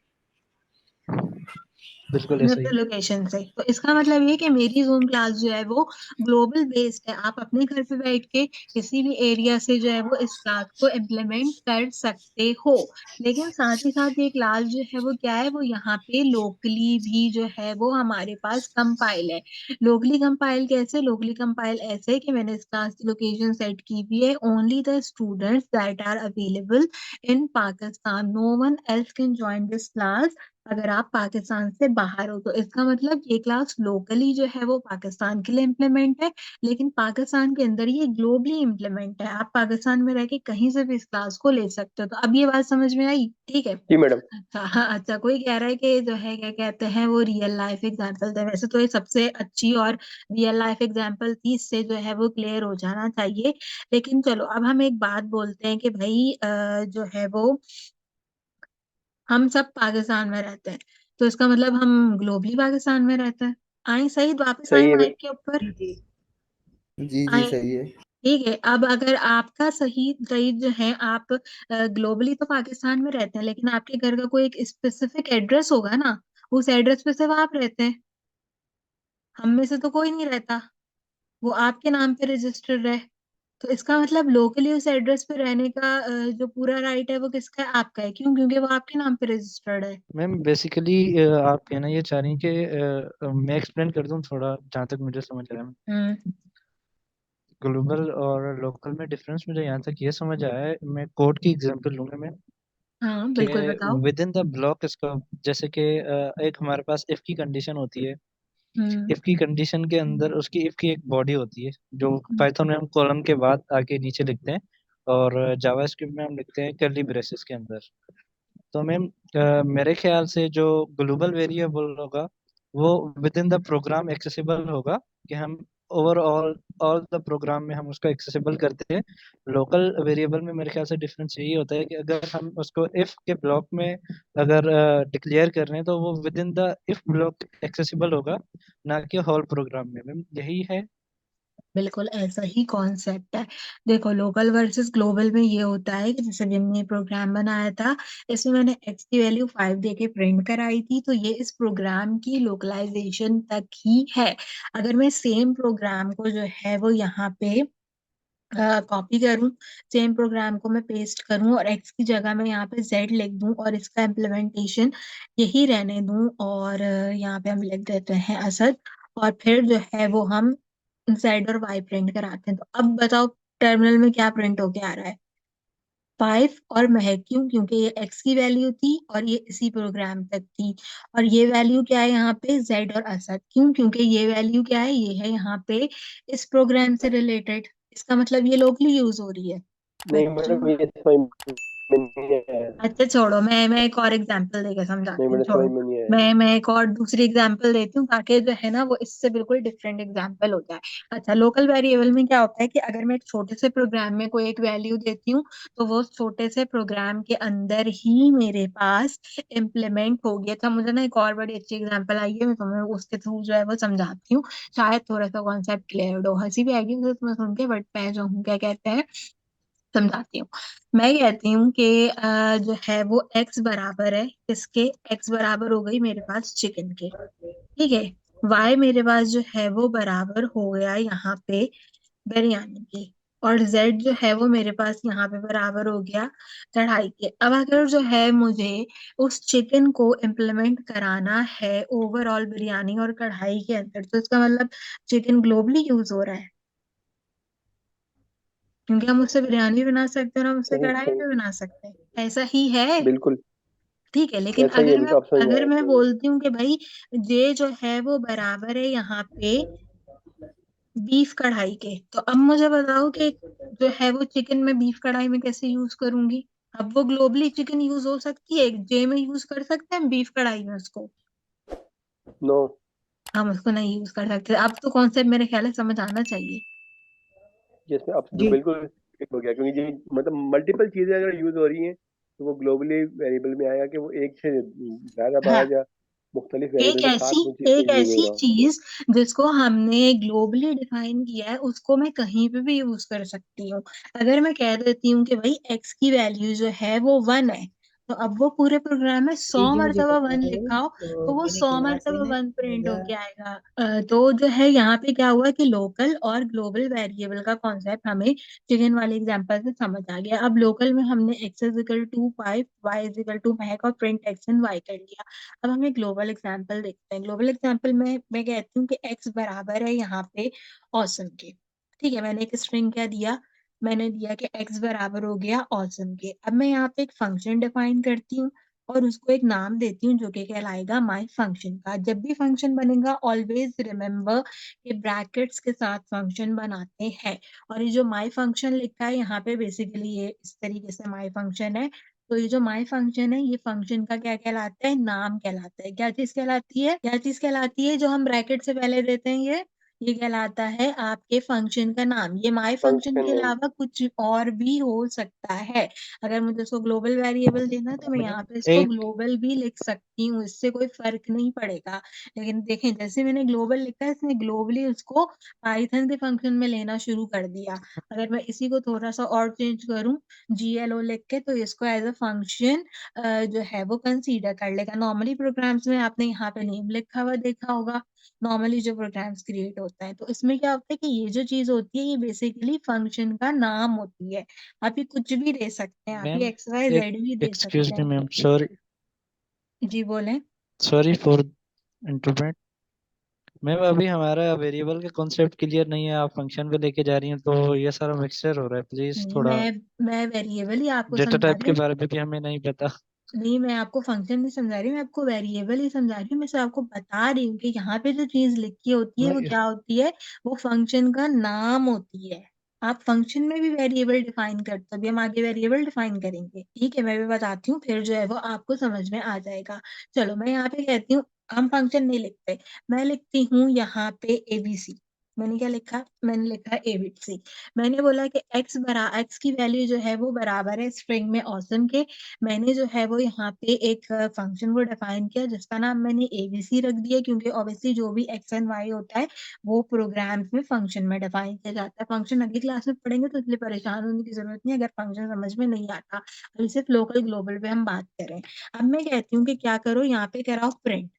बिल्कुल अपने ऐसा अपने ही। लोकेशन से। तो इसका मतलब ये कि मेरी जूम क्लास जो है वो ग्लोबल बेस्ड है, आप अपने घर पे बैठ के किसी भी एरिया से जो है वो इस क्लास को इम्प्लीमेंट कर सकते हो। लेकिन साथ ही साथ ये क्लास जो है वो क्या है, वो यहाँ पे लोकली भी जो है वो हमारे पास कंपाइल है। लोकली कंपाइल कैसे, लोकली कंपाइल ऐसे कि मैंने इस क्लास की लोकेशन सेट की हुई है, only the students that are available in Pakistan, no one else can join this class अगर आप पाकिस्तान से बाहर हो। तो इसका मतलब ये क्लास लोकली जो है वो पाकिस्तान के लिए इम्प्लीमेंट है, लेकिन पाकिस्तान के अंदर ये ग्लोबली इम्प्लीमेंट है, आप पाकिस्तान में रह के कहीं से भी इस क्लास को ले सकते हो। तो अब ये बात समझ में आई, ठीक है। जी मैडम। अच्छा हाँ, अच्छा कोई कह रहा है कि जो है क्या कहते हैं वो रियल लाइफ एग्जांपल है, वैसे तो ये सबसे अच्छी और रियल लाइफ एग्जांपल थी, इससे जो है वो क्लियर हो जाना चाहिए। लेकिन चलो अब हम एक बात बोलते हैं कि भाई जो है वो हम सब पाकिस्तान में रहते हैं, तो इसका मतलब हम ग्लोबली पाकिस्तान में रहते हैं। आए सही, वापस आए सही है माइक के ऊपर, जी जी आए। सही है। ठीक है, अब अगर आपका सही सही जो है, आप ग्लोबली तो पाकिस्तान में रहते हैं, लेकिन आपके घर का कोई एक स्पेसिफिक एड्रेस होगा ना, उस एड्रेस पे सिर्फ आप रहते हैं, हम में से तो कोई नहीं रहता, वो आपके नाम पे रजिस्टर्ड है। तो इसका मतलब लोकली उस एड्रेस पे रहने का जो पूरा राइट है वो किसका है, आपका है। क्यों, क्योंकि वो आपके नाम पे रजिस्टर्ड है। मैम बेसिकली आप कहना ये चाह रही हैं कि मैं एक्सप्लेन कर दूं थोड़ा जहाँ तक मुझे समझ आया। हम्म। ग्लोबल और लोकल में डिफरेंस मुझे यहाँ तक ये समझ आया है, मैं कोड की एग्जांपल लूंगा मैं हाँ कि बिल्कुल बताओ। विद इन द ब्लॉक इसका, जैसे कि एक हमारे पास इफ की कंडीशन होती है। हम्म। इफ की कंडीशन के अंदर उसकी इफ की एक बॉडी होती है जो हम्म। पाइथन में हम कॉलम के बाद आगे नीचे लिखते हैं, और जावास्क्रिप्ट में हम लिखते हैं कर्ली ब्रेसेस के अंदर। तो मैम मेरे ख्याल से जो ग्लोबल वेरिएबल होगा वो within the program accessible होगा, कि हम ओवरऑल ऑल द प्रोग्राम में हम उसको एक्सेसिबल करते हैं। लोकल वेरिएबल में मेरे ख्याल से डिफरेंस यही होता है कि अगर हम उसको इफ के ब्लॉक में अगर डिक्लेयर कर रहे हैं तो वो within the if block accessible होगा, ना कि होल प्रोग्राम में। मैम यही है। बिल्कुल ऐसा ही कॉन्सेप्ट है। देखो लोकल वर्सेस ग्लोबल में ये होता है कि जैसे भी हमने प्रोग्राम बनाया था, इसमें मैंने एक्स की वैल्यू 5 दे के प्रिंट कराई थी, तो ये इस प्रोग्राम की लोकलाइजेशन तक ही है। अगर मैं सेम प्रोग्राम को जो है वो यहाँ पे कॉपी करूं, सेम प्रोग्राम को मैं पेस्ट करूं और एक्स की जगह मैं यहाँ पे जेड लिख दूं और इसका इम्प्लीमेंटेशन यही रहने दूं, और यहाँ पे हम लिख देते हैं असद, और फिर जो है वो हम जेड और वाई प्रिंट कराते हैं। तो अब बताओ टर्मिनल में क्या प्रिंट होके आ रहा है, 5 और महक। क्यों, क्योंकि ये एक्स की वैल्यू थी और ये इसी प्रोग्राम तक थी। और ये वैल्यू क्या है यहाँ पे, जेड और असद। क्यों, क्योंकि ये वैल्यू क्या है, ये है यहाँ पे इस प्रोग्राम से रिलेटेड। इसका मतलब ये लोकली यूज हो रही है नहीं बच्चों। मैडम, ये समझ में नहीं आया। अच्छा छोड़ो, मैं एक और एग्जांपल देकर नहीं समझाती हूँ, मैडम, छोड़ो। समझ में नहीं आया। मैं एक और दूसरी एग्जांपल देती हूँ ताकि जो है ना वो इससे बिल्कुल डिफरेंट एग्जांपल हो जाए। अच्छा, लोकल वेरिएबल में क्या होता है कि अगर मैं एक छोटे से प्रोग्राम में कोई एक वैल्यू देती हूँ, तो वो छोटे से प्रोग्राम के अंदर ही मेरे पास इम्प्लीमेंट हो गया था। मुझे ना एक और बड़ी अच्छी एग्जांपल आई है, मैं तुम्हें उसके थ्रू जो है वो समझाती हूँ, शायद थोड़ा सा कॉन्सेप्ट क्लियर हो। हंसी भी आएगी मुझे तुम्हें सुन के, बट मैं जो हूँ क्या कहते हैं समझाती हूँ। मैं कहती हूँ कि जो है वो x बराबर है, इसके x बराबर हो गई मेरे पास चिकन के, ठीक है। y मेरे पास जो है वो बराबर हो गया यहाँ पे बिरयानी के, और z जो है वो मेरे पास यहाँ पे बराबर हो गया कढ़ाई के। अब अगर जो है मुझे उस चिकन को इम्प्लीमेंट कराना है ओवरऑल बिरयानी और कढ़ाई के अंदर, तो इसका मतलब चिकन ग्लोबली यूज हो रहा है, क्योंकि हम उससे बिरयानी भी बना सकते हैं और हम उससे सही कढ़ाई सही। भी बना सकते हैं, ऐसा ही है। बिल्कुल। ठीक है, लेकिन ऐसा ही है, मुझे अब समझ में अगर आया मैं कि बोलती हूँ कि भाई ये जो है वो बराबर है यहाँ पे बीफ कढ़ाई के, तो अब मुझे बताओ कि जो है वो चिकन में बीफ कढ़ाई में कैसे यूज करूंगी। अब वो ग्लोबली चिकन यूज हो सकती है, जे में यूज कर सकते हैं बीफ कढ़ाई में उसको, नो, हम उसको नहीं यूज कर सकते। अब तो कॉन्सेप्ट मेरे ख्याल है समझ आना चाहिए। जिसमें अब जी बिल्कुल ठीक हो गया, क्योंकि ये मतलब मल्टीपल चीजें अगर यूज हो रही हैं तो वो ग्लोबली वेरिएबल में आएगा कि वो एक से ज्यादा हाँ, बार या मुख्तलिफ वेरिएबल के साथ वो चीज एक यूज हो ऐसी रहा हो। चीज जिसको हमने ग्लोबली डिफाइन किया है उसको मैं कहीं पे भी यूज कर सकती हूँ। अगर मैं कह देती हूँ कि भाई एक्स की वैल्यू जो है वो 1 है, तो अब वो पूरे प्रोग्राम में 100 जी जी मुझे मरतबा पता 1 है, लिखा हो तो तो वो मैंने 100 क्लास मरतबा में 1 प्रिंट मेरा होके आएगा। तो जो है यहाँ पे क्या हुआ कि लोकल और ग्लोबल वेरिएबल का कॉन्सेप्ट हमें चिकन वाले एग्जांपल से समझ आ गया। अब लोकल में हमने x is equal to 5, y is equal to Mahak और प्रिंट x एंड y कर लिया। अब हम एक ग्लोबल एग्जांपल देखते हैं। ग्लोबल एग्जांपल में मैं कहती हूँ कि x बराबर है यहाँ पे ऑसम के। ठीक है, मैंने एक स्ट्रिंग क्या दिया, मैंने दिया कि x बराबर हो गया ऑसम के। अब मैं यहाँ पे एक फंक्शन डिफाइन करती हूँ और उसको एक नाम देती हूँ जो कि कहलाएगा माई फंक्शन का। जब भी फंक्शन बनेगा ऑलवेज रिमेम्बर कि ब्रैकेट्स के साथ फंक्शन बनाते हैं। और ये जो माई फंक्शन लिखा है यहाँ पे बेसिकली ये इस तरीके से माई फंक्शन है। तो ये जो माई फंक्शन है ये फंक्शन का क्या कहलाता है, नाम कहलाता है। क्या चीज कहलाती है, क्या चीज कहलाती है जो हम ब्रैकेट से पहले देते हैं, ये कहलाता है आपके फंक्शन का नाम। ये माई फंक्शन फंक्शन के नेम। अलावा कुछ और भी हो सकता है। अगर मुझे इसको ग्लोबल वेरिएबल देना है तो मैं यहाँ पे इसको एक ग्लोबल भी लिख सकती हूँ, इससे कोई फर्क नहीं पड़ेगा। लेकिन देखें जैसे मैंने ग्लोबल लिखा है इसने ग्लोबली उसको पाइथन के फंक्शन में लेना शुरू कर दिया। अगर मैं इसी को थोड़ा सा और चेंज करूं GLO लिख के, तो इसको एज अ फंक्शन जो है वो कंसीडर कर लेगा। नॉर्मली प्रोग्राम्स में आपने यहाँ पे नेम लिखा हुआ देखा होगा, नॉर्मली जो प्रोग्राम्स क्रिएट होता है तो इसमें क्या होता है कि ये जो चीज होती है ये बेसिकली फंक्शन का नाम होती है। आप ये कुछ भी दे सकते हैं, आप मैम, ये एक XYZ भी दे एक्सक्यूज सकते मी हैं। मैम, सॉरी जी बोलें। Sorry for interpret. मैम अभी हमारा वेरिएबल का कॉन्सेप्ट क्लियर नहीं है, आप फंक्शन पे लेके जा रही हैं तो ये सारा मिक्सचर हो रहा है, प्लीज नहीं, थोड़ा मैं वेरिएबल ही आपको डेटा समझा टाइप रही के हूँ। बारे में भी हमें नहीं पता। नहीं, मैं आपको फंक्शन नहीं समझा रही, मैं आपको वेरिएबल ही समझा रही हूँ। मैं सिर्फ आपको बता रही हूँ कि यहाँ पे जो चीज लिखी होती है मैं वो क्या होती है, वो फंक्शन का नाम होती है। आप फंक्शन में भी वेरिएबल डिफाइन करते हो, अभी हम आगे वेरिएबल डिफाइन करेंगे। ठीक है, मैं भी बताती हूँ, फिर जो है वो आपको समझ में आ जाएगा। चलो मैं यहाँ पे कहती हूँ, हम फंक्शन नहीं लिखते, मैं लिखती हूँ यहाँ पे ABC। मैंने क्या लिखा, मैंने लिखा ABC। मैंने बोला कि x की वैल्यू जो है वो बराबर है स्ट्रिंग में ऑसम के। मैंने जो है वो यहाँ पे एक फंक्शन को डिफाइन किया जिसका नाम मैंने ABC रख दिया, क्योंकि ऑब्वियसली जो भी x एंड y होता है वो प्रोग्राम्स में फंक्शन में डिफाइन किया जाता है। फंक्शन अगली क्लास में पढ़ेंगे तो इसलिए परेशान होने की जरूरत नहीं अगर फंक्शन समझ में नहीं आता। अभी सिर्फ लोकल ग्लोबल पे हम बात करें। अब मैं कहती हूँ कि क्या करो, यहाँ पे कराओ प्रिंट।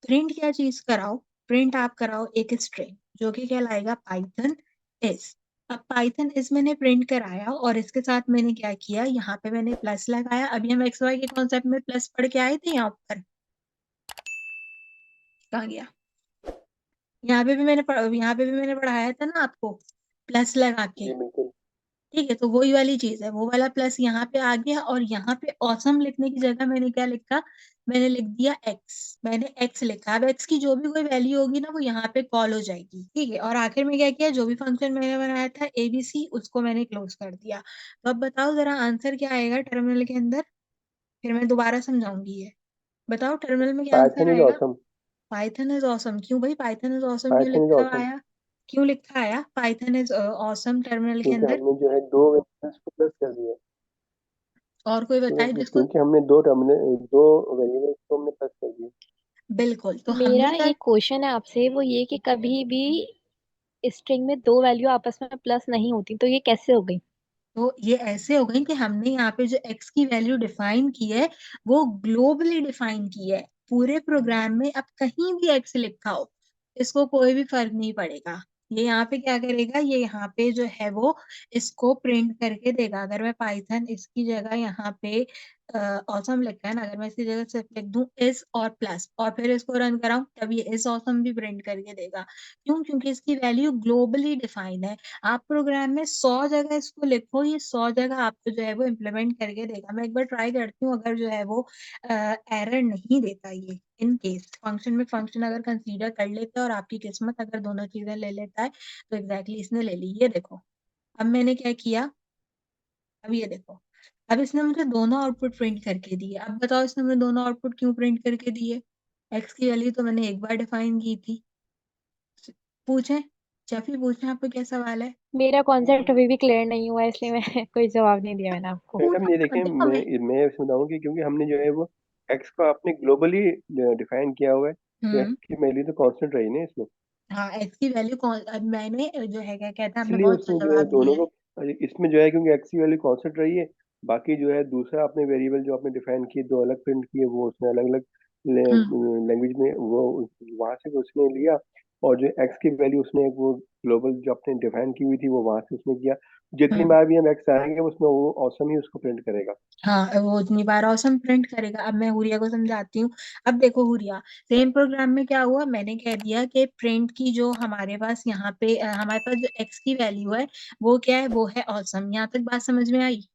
प्रिंट क्या चीज कराओ, प्रिंट आप कराओ एक स्ट्रिंग जो कि कहलाएगा पाइथन इज। अब पाइथन इस मैंने प्रिंट कराया और इसके साथ मैंने क्या किया, यहाँ पे मैंने प्लस लगाया। अभी हम एक्स वाई के कॉन्सेप्ट में प्लस पढ़ के आए थे, यहाँ ऊपर कहाँ गया, यहाँ पे भी मैंने पढ़ाया था ना आपको, प्लस लगा के। जी बिल्कुल। ठीक है, तो वही वाली चीज है, वो वाला प्लस यहाँ पे आ गया और यहाँ पे ऑसम लिखने की जगह मैंने क्या लिखा, मैंने लिख दिया एक्स। मैंने एक्स लिखा। अब एक्स की जो भी कोई वैल्यू होगी ना वो यहाँ पे कॉल हो जाएगी। ठीक है, और आखिर में क्या किया, जो भी फंक्शन मैंने बनाया था ABC उसको मैंने क्लोज कर दिया। तो अब बताओ जरा आंसर क्या आएगा टर्मिनल के अंदर, फिर मैं दोबारा समझाऊंगी ये। बताओ टर्मिनल में क्या पाइथन आंसर इज आएगा। ऑसम। पाइथन इज ऑसम, क्यों भाई पाइथन इज ऑसम क्यों पाइथन इज लिखा हुआ ऑसम आया, क्यों लिखा आया पाइथन इज ऑसम टर्मिनल के क्योंकि अंदर। हमने जो है दो वेरिएबल्स को प्लस कर दिया। और कोई बताए जिसको। क्योंकि हमने दो वेरिएबल्स को हमने प्लस कर दिया। बिल्कुल, तो मेरा हमने क्या, एक क्वेश्चन है आपसे, वो ये कि कभी भी स्ट्रिंग में दो वैल्यू आपस में प्लस नहीं होती, तो ये कैसे हो गई? तो ये ऐसे हो गई कि हमने यहाँ पे जो x की वैल्यू डिफाइन की है वो ग्लोबली डिफाइन की है। पूरे प्रोग्राम में अब कहीं भी x लिखा हो इसको कोई भी फर्क नहीं पड़ेगा। ये यहाँ पे क्या करेगा, ये यहाँ पे जो है वो इसको प्रिंट करके देगा। अगर मैं पाइथन इसकी जगह यहाँ पे ऑसम लिखा है ना, अगर मैं इसकी जगह सिर्फ लिख दूं इज और प्लस और फिर इसको रन कराऊं, तब ये इज ऑसम भी प्रिंट करके देगा। क्यों? क्योंकि इसकी वैल्यू ग्लोबली डिफाइंड है। आप प्रोग्राम में 100 जगह इसको लिखो, ये 100 जगह आपको जो है वो इम्प्लीमेंट करके देगा। मैं एक बार ट्राई करती हूँ, अगर जो है वो एरर नहीं देता ये, इन केस फंक्शन में फंक्शन अगर कंसीडर कर लेता है और आपकी किस्मत अगर दोनों चीजें ले लेता है, तो एग्जैक्टली इसने ले ली। ये देखो, अब मैंने क्या किया, अब ये देखो, अब इसने मुझे दोनों आउटपुट प्रिंट करके दिए। अब बताओ इसने मुझे दोनों आउटपुट क्यों प्रिंट करके दिए? एक्स की वैल्यू तो मैंने एक बार डिफाइन की थी। पूछें? शफी पूछें, आपको क्या सवाल है? मेरा कॉन्सेप्ट अभी भी क्लियर नहीं हुआ, इसलिए मैं कोई जवाब नहीं दिया मैंने आपको। मैडम ये देखें, देखो मैं मैं इसमें बताऊं कि क्योंकि हमने जो है वो एक्स को आपने ग्लोबली डिफाइन किया हुआ है, तो एक्स की वैल्यू तो कांस्टेंट रही ना इसमें, हाँ, एक्स की वैल्यू कौन, अब मैंने जो है क्या कहता है, आपने इसलिए बहुत उसने अच्छा जो है जवाब दोनों दिया है। को इसमें जो है क्योंकि एक्स की वैल्यू कांस्टेंट रही है, बाकी जो है दूसरा आपने वेरिएबल जो आपने डिफाइन किए, दो अलग प्रिंट किए, वो उसने अलग अलग हम्म लैंग्वेज में वो वहां से उसने लिया, और जो एक्स की वैल्यू उसने वो ग्लोबल जो आपने डिफाइन की हुई थी वो वहां से उसने किया। जितनी हम्म बार भी हम एक्स आएंगे उसमें वो ऑसम ही उसको प्रिंट करेगा। हाँ, वो उतनी बार औसम प्रिंट करेगा। अब मैं हुरिया को समझाती हूँ। अब देखो हुरिया, सेम प्रोग्राम में क्या हुआ, मैंने कह दिया कि प्रिंट की जो हमारे पास यहाँ पे हमारे पास जो एक्स की वैल्यू है वो क्या है, वो है औसम। यहाँ तक बात समझ में आई?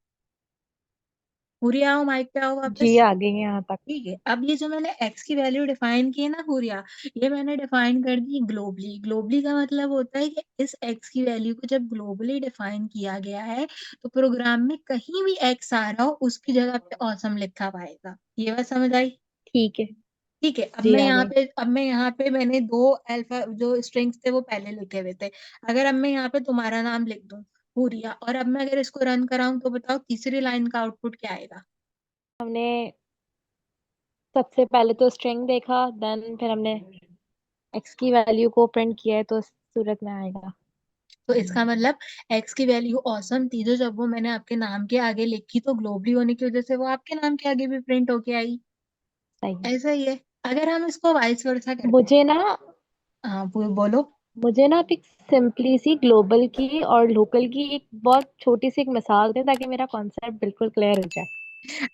हुरिया आओ, माइक पे आओ जी, वापस। आ गई है यहाँ तक। ठीक है, अब ये जो मैंने एक्स की वैल्यू डिफाइन की है ना हुरिया, ये मैंने डिफाइन कर दी ग्लोबली। ग्लोबली का मतलब होता है कि इस एक्स की वैल्यू को जब ग्लोबली डिफाइन किया गया है, तो प्रोग्राम में कहीं भी एक्स आ रहा हो उसकी जगह पे ऑसम लिखा पाएगा। ये बात समझ आई? ठीक है। ठीक है, जी, आ गई। अब मैं यहाँ पे मैंने दो अल्फा जो स्ट्रिंग्स थे वो पहले लिखे हुए थे। अगर अब मैं यहाँ पे तुम्हारा नाम लिख दूं हुरिया, और अब मैं अगर इसको रन कराऊं, तो बताओ तीसरी लाइन का आउटपुट क्या आएगा? हमने सबसे पहले तो स्ट्रिंग देखा, देन फिर हमने एक्स की वैल्यू को प्रिंट किया है, तो इस सूरत में आएगा। तो इसका मतलब एक्स की वैल्यू ऑसम थी, जो जब वो मैंने आपके नाम के आगे लिखी, तो ग्लोबली होने की वजह से वो आपके नाम के आगे भी प्रिंट होके आई। सही है। ऐसा ही है। अगर हम इसको वाइस वर्सा करते हैं, मुझे ना हाँ बोलो। मुझे ना आप एक सिंपली सी ग्लोबल की और लोकल की एक बहुत छोटी सी एक मिसाल दें, ताकि मेरा कॉन्सेप्ट बिल्कुल क्लियर हो जाए।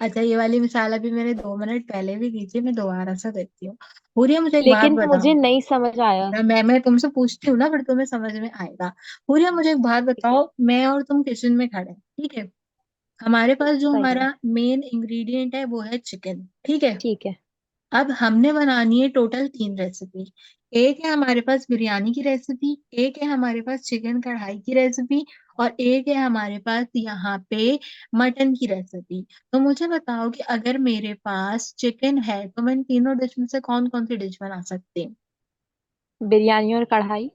अच्छा, ये वाली मिसाल अभी मैंने 2 मिनट पहले भी की थी, मैं दोबारा से देती हूँ। पूरी मुझे एक बात लेकिन बताओ। मुझे नहीं समझ आया। मैं तुमसे पूछती हूँ ना, फिर तुम्हें समझ में आएगा। पूरी मुझे एक बात ठीक है। बताओ, मैं और तुम किचन में खड़े हैं, ठीक है। हमारे पास जो सही है। हमारा मेन इंग्रेडिएंट है वो है चिकन, ठीक है। ठीक है। अब हमने बनानी है टोटल 3 रेसिपी। एक है हमारे पास बिरयानी की रेसिपी, एक है हमारे पास चिकन कढ़ाई की रेसिपी, और एक है हमारे पास यहाँ पे मटन की रेसिपी। तो मुझे बताओ कि अगर मेरे पास चिकन है, तो मैं इन तीनों डिश में से कौन कौन सी डिश बना सकती हूँ? बिरयानी और कढ़ाई।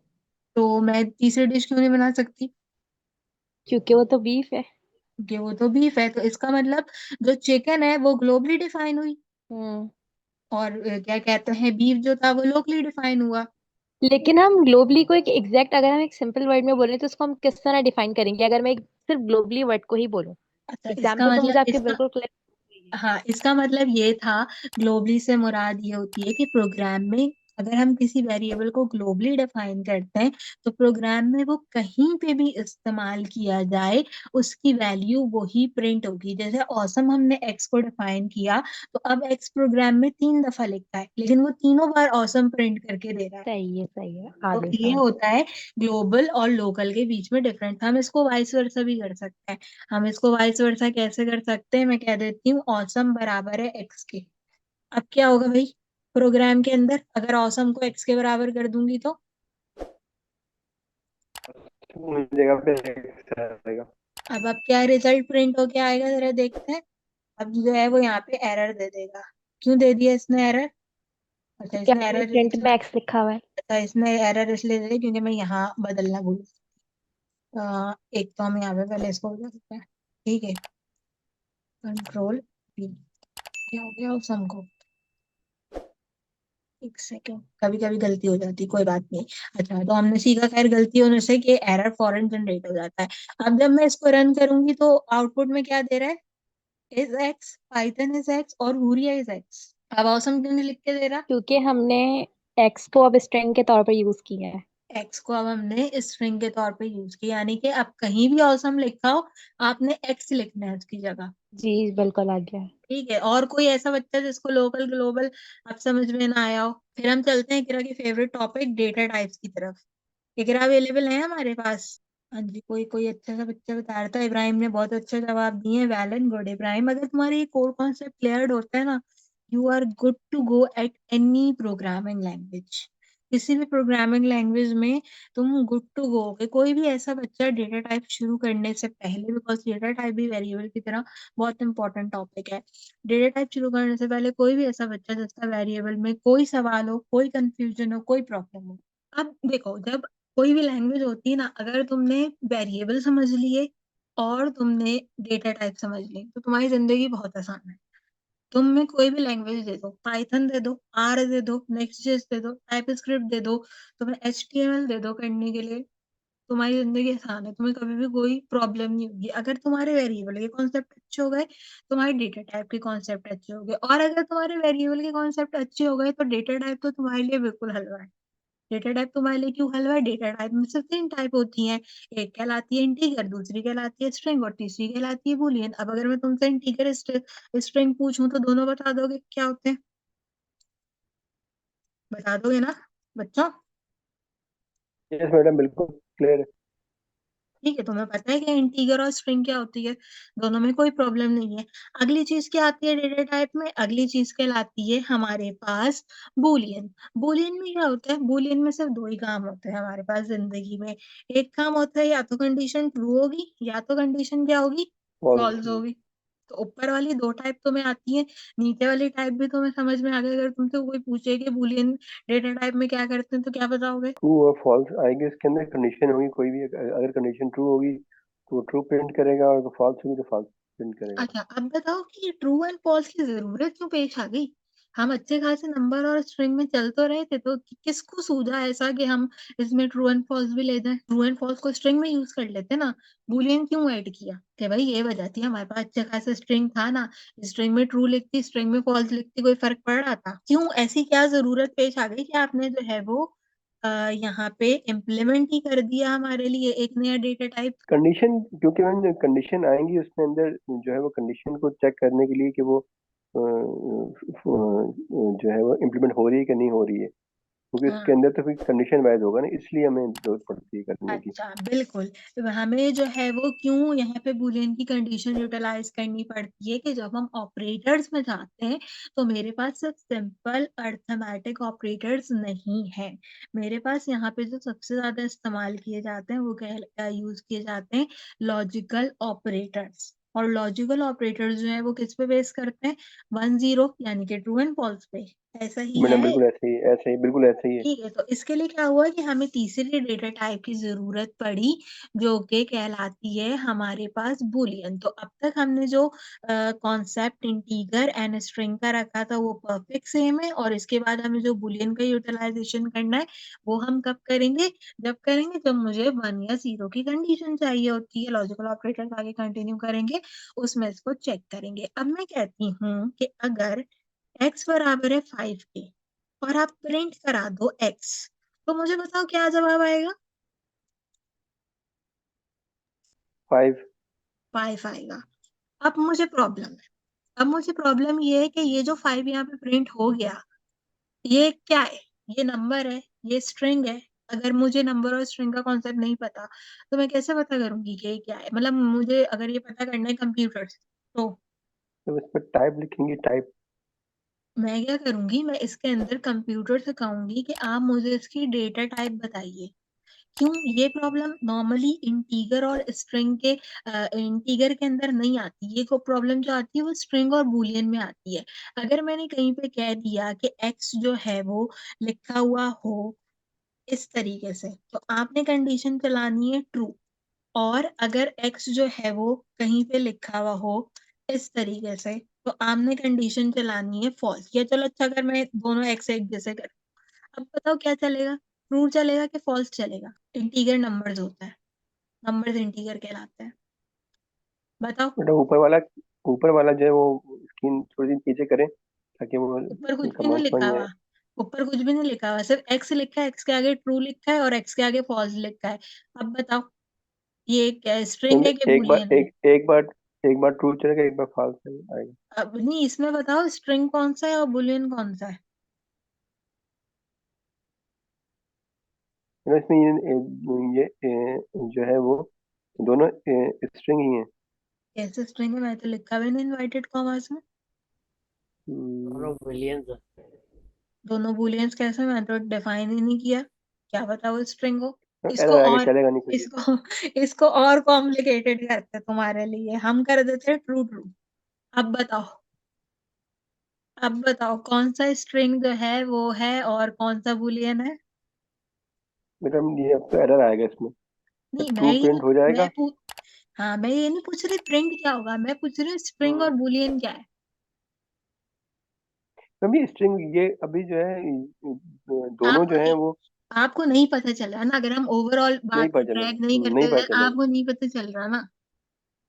तो मैं तीसरी डिश क्यों नहीं बना सकती? क्योंकि वो तो बीफ है। कि वो तो बीफ है। तो इसका मतलब जो चिकन है वो ग्लोबली डिफाइन हुई, हम्म। और क्या कहते हैं, बीफ जो था वो लोकली डिफाइन हुआ। लेकिन हम ग्लोबली को एक एग्जैक्ट, अगर हम एक सिंपल वर्ड में बोले तो उसको हम किस तरह डिफाइन करेंगे, अगर मैं एक सिर्फ ग्लोबली वर्ड को ही बोलूं? अच्छा, इसका एग्जाम्पल तो मुझे मतलब आपके इसका बिल्कुल क्लियर। हाँ, इसका मतलब ये था, ग्लोबली से मुराद ये होती है कि प्रोग्राम में अगर हम किसी वेरिएबल को ग्लोबली डिफाइन करते हैं, तो प्रोग्राम में वो कहीं पे भी इस्तेमाल किया जाए, उसकी वैल्यू वही प्रिंट होगी। जैसे ऑसम हमने एक्स को डिफाइन किया, तो अब एक्स प्रोग्राम में 3 दफा लिखता है, लेकिन वो तीनों बार ऑसम प्रिंट करके दे रहा है। सही है, सही है, तो आगे ये समझ। होता है ग्लोबल और लोकल के बीच में डिफरेंस। हम इसको वाइस वर्सा भी कर सकते हैं। हम इसको वाइस वर्सा कैसे कर सकते हैं, मैं कह देती हूँ, ऑसम बराबर है एक्स के। अब क्या होगा भाई, प्रोग्राम के अंदर अगर ऑसम को एक्स के बराबर कर दूंगी, तो उस जगह पे एक्स आएगा। अब क्या रिजल्ट प्रिंट होके आएगा, जरा देखते हैं। अब जो है वो यहाँ पे एरर दे देगा। क्यों दे दिया इसने एरर? अच्छा, क्या इसने मैंने एरर प्रिंट में इसलिए एक्स लिखा हुआ है? अच्छा, इसने एरर इसलिए दे दिया क्योंकि मैं यहाँ बदलना भूल। एक तो हम यहाँ पे पहले इसको कर सकते हैं, ठीक है। कंट्रोल पी, क्या हो गया उस हमको? एक सेकेंड, कभी कभी गलती हो जाती, कोई बात नहीं। अच्छा, तो हमने सीखा खैर गलती होने से कि एरर फॉरन जनरेट हो जाता है। अब जब मैं इसको रन करूंगी, तो आउटपुट में क्या दे रहा है? Is x, Python is x, और हुरिया इज एक्स। अब ऑसम क्यों नहीं लिख के दे रहा? क्योंकि हमने एक्स को अब स्ट्रिंग के तौर पर यूज किया है। एक्स को अब हमने स्ट्रिंग के तौर पे यूज किया, यानी कि अब कहीं भी ऑसम लिखा हो, आपने एक्स लिखना है उसकी जगह। जी, बिल्कुल आ गया है। ठीक है, और कोई ऐसा बच्चा जिसको लोकल ग्लोबल अब समझ में ना आया हो? फिर हम चलते हैं इकरा की फेवरेट टॉपिक डेटा टाइप्स की तरफ। इकरा अवेलेबल है हमारे पास? हाँ जी, कोई कोई अच्छा सा बच्चा बता रहा था। इब्राहिम ने बहुत अच्छा जवाब दिए, वेल एंड गुड इब्राहिम। अगर तुम्हारे ये कोर कॉन्सेप्ट क्लियर होता है ना, you are good to go at any programming language. किसी भी प्रोग्रामिंग लैंग्वेज में तुम गुड टू गो हो। कोई भी ऐसा बच्चा डेटा टाइप शुरू करने से पहले, बिकॉज डेटा टाइप भी वेरिएबल की तरह बहुत इंपॉर्टेंट टॉपिक है, डेटा टाइप शुरू करने से पहले कोई भी ऐसा बच्चा जिसका वेरिएबल में कोई सवाल हो, कोई कंफ्यूजन हो, कोई प्रॉब्लम हो। अब देखो, जब कोई भी लैंग्वेज होती है ना, अगर तुमने वेरिएबल समझ लिए और तुमने डेटा टाइप समझ ली तो तुम्हारी जिंदगी बहुत आसान है। तुम में कोई भी लैंग्वेज दे दो, पाइथन दे दो, आर दे दो, नेक्स्ट.जेएस दे दो, टाइप स्क्रिप्ट दे दो, तुम्हें एचटीएमएल दे दो करने के लिए, तुम्हारी जिंदगी आसान है। तुम्हें कभी भी कोई प्रॉब्लम नहीं होगी अगर तुम्हारे वेरिएबल के कॉन्सेप्ट अच्छे हो गए, तुम्हारे डेटा टाइप के कॉन्सेप्ट अच्छे हो गए। और अगर तुम्हारे वेरिएबल के कॉन्सेप्ट अच्छे हो गए तो डेटा टाइप तो तुम्हारे लिए बिल्कुल हलवा है। डेटा टाइप तुम्हारे लिए क्यों हलवा है? डेटा टाइप में सिर्फ 3 टाइप होती हैं। एक कहलाती है इंटीजर, दूसरी कहलाती है स्ट्रिंग और तीसरी कहलाती है बूलियन। अब अगर मैं तुमसे इंटीजर स्ट्रिंग पूछूं तो दोनों बता दोगे क्या होते हैं? बता दोगे ना बच्चों? यस मैडम, बिल्कुल क्लियर है। ठीक है, तुम्हें पता है कि इंटीजर और स्ट्रिंग क्या होती है, दोनों में कोई प्रॉब्लम नहीं है। अगली चीज क्या आती है डेटा टाइप में? अगली चीज कहलाती है हमारे पास बूलियन। बूलियन में क्या होता है? बूलियन में सिर्फ 2 ही काम होते हैं हमारे पास जिंदगी में। एक काम होता है या तो कंडीशन ट्रू होगी या तो कंडीशन क्या होगी? False false. होगी। तो ऊपर वाली 2 टाइप तुम्हें आती है, नीचे वाली टाइप भी तुम्हें समझ में आ गई। अगर तुमसे कोई पूछे कि बूलियन डेटा टाइप में क्या करते हैं तो क्या बताओगे? ट्रू और फॉल्स आएगी, इसके अंदर कंडीशन होगी कोई भी। अगर कंडीशन ट्रू होगी तो ट्रू प्रिंट करेगा, और फॉल्स होगी तो फॉल्स प्रिंट करेगा। अच्छा, अब बताओ कि ट्रू एंड फॉल्स की जरूरत क्यों पेश आ गई? हम अच्छे खासे नंबर और स्ट्रिंग में चल तो रहे थे, तो किसको सूझा ऐसा कि हम इसमें ट्रू एंड फॉल्स भी ले जाएं? ट्रू एंड फॉल्स को स्ट्रिंग में यूज कर लेते ना। बूलियन क्यों ऐड किया? कि भाई ये वजह थी, हमारे पास अच्छे खासे स्ट्रिंग था ना, स्ट्रिंग में ट्रू लिखती, स्ट्रिंग में फॉल्स लिखती, कोई फर्क पड़ रहा था? क्यों ऐसी क्या जरूरत पेश आ गई कि आपने जो है वो यहाँ पे इम्प्लीमेंट ही कर दिया हमारे लिए एक नया डेटा टाइप? कंडीशन, क्योंकि मैम कंडीशन आएंगी उसमें अंदर जो है वो कंडीशन को चेक करने के लिए कि वो जो है वो इम्प्लीमेंट हो रही है कि नहीं हो रही है, क्योंकि हाँ, इसके अंदर तो फिर कंडीशन वाइज होगा ना, इसलिए हमें जरूरत पड़ती है करने की। अच्छा बिल्कुल। तो हमें जो है वो क्यों यहाँ पे बूलियन की कंडीशन यूटिलाइज करनी पड़ती है कि जब हम ऑपरेटर्स में जाते हैं तो मेरे पास सिर्फ सिंपल अर्थमेटिक ऑपरेटर्स नहीं है। मेरे पास यहाँ पे जो सबसे ज्यादा इस्तेमाल किए जाते हैं वो क्या यूज किए जाते हैं? Logical operators. और लॉजिकल ऑपरेटर्स जो है वो किस पे बेस करते हैं? 1 0 यानी कि ट्रू एंड फॉल्स पे। ऐसा ही मैडम है। बिल्कुल ऐसे ही, ऐसे ही, बिल्कुल ऐसे ही है। ठीक है, तो इसके लिए क्या हुआ कि हमें तीसरी डेटा टाइप की जरूरत पड़ी, जो कि कहलाती है हमारे पास बूलियन। तो अब तक हमने जो कॉन्सेप्ट इंटीजर एंड स्ट्रिंग का रखा था वो परफेक्ट सेम है, और इसके बाद हमें जो बूलियन का यूटिलाइजेशन करना है वो हम कब करेंगे? जब करेंगे जब मुझे 1 या 0 की कंडीशन चाहिए होती है। लॉजिकल ऑपरेटर आगे कंटिन्यू करेंगे, उसमें इसको चेक करेंगे। अब मैं कहती हूँ कि अगर x बराबर है 5 के और आप प्रिंट करा दो x, तो मुझे बताओ क्या जवाब आएगा? 5। 5 आएगा। अब मुझे प्रॉब्लम है। अब मुझे प्रॉब्लम ये है कि ये जो 5 यहाँ पे प्रिंट हो गया, ये क्या है? ये नंबर है, ये स्ट्रिंग है। अगर मुझे नंबर और स्ट्रिंग का कॉन्सेप्ट नहीं पता तो मैं कैसे पता करूंगी कि ये क्या है? मतलब मुझे अगर ये पता करना है कंप्यूटर से, तो तो इस पर टाइप लिखेंगे, टाइप। मैं क्या करूंगी? मैं इसके अंदर कंप्यूटर से कहूंगी कि आप मुझे इसकी डेटा टाइप बताइए। क्यों? ये प्रॉब्लम नॉर्मली इंटीगर और स्ट्रिंग के इंटीगर के अंदर नहीं आती। ये को प्रॉब्लम जो आती है वो स्ट्रिंग और बूलियन में आती है। अगर मैंने कहीं पे कह दिया कि एक्स जो है वो लिखा हुआ हो इस तरीके से, तो आपने कंडीशन चलानी है ट्रू। और अगर एक्स जो है वो कहीं पे लिखा हुआ हो इस तरीके से, तो आपने कंडीशन चलानी है फॉल्स। या चलो अच्छा, अगर मैं दोनों एक्स एक जैसे कर, अब बताओ क्या चलेगा? ट्रू चलेगा कि फॉल्स चलेगा? इंटीगर नंबर्स होता है, नंबर्स इंटीगर कहलाते हैं। बताओ। बेटा ऊपर वाला जो है वो स्क्रीन थोड़ी सी नीचे करें ताकि वो ऊपर कुछ भी नहीं कमांड समझ लिखा में हुआ। आए। ऊपर कुछ भी नहीं लिखा हुआ, सिर्फ एक्स लिखा है, एक्स के आगे ट्रू लिखा है और एक्स के आगे फॉल्स लिखा है। अब बताओ ये क्या स्ट्रिंग नहीं, है कि एक बार बूलियन है? एक एक बार एक बार ट्रू चलेगा, एक बार फॉल्स आएगा। अब नहीं, इसमें बताओ स्ट्रिंग कौन सा है और बुलियन कौन सा है। इसमें जो है वो दोनों स्ट्रिंग ही है। कैसे स्ट्रिंग है, मैं तो लिखा भी नहीं इनवर्टेड कॉमास में। हम्म, बिलियंस। दोनों बुलियंस कैसे, मैं तो डिफाइन ही नहीं किया, क्या बताओ स्ट्रिंग हो। इसको एरर आएगा, और चलेगा नहीं कुछ। इसको इसको और कॉम्प्लिकेटेड करते तुम्हारे लिए, हम कर देते ट्रू ट्रू। अब बताओ, अब बताओ कौन सा स्ट्रिंग जो है वो है और कौन सा बुलियन है। मैडम ये अब तो एरर आएगा इसमें। नहीं मैं ट्रू ये प्रिंट हो जाएगा। हाँ मैं ये नहीं पूछ रही प्रिंट क्या होगा, मैं पूछ रही हूँ स्ट्रिंग और बुलियन क्या है। मैम ये स्ट्रिंग ये अभी जो है दोनों आपको जो है वो आपको नहीं पता चल रहा ना, अगर हम ओवरऑल नहीं बात को पता ट्रैक नहीं चलेगा, नहीं करते पता तो चलेगा, आपको नहीं पता चल रहा ना।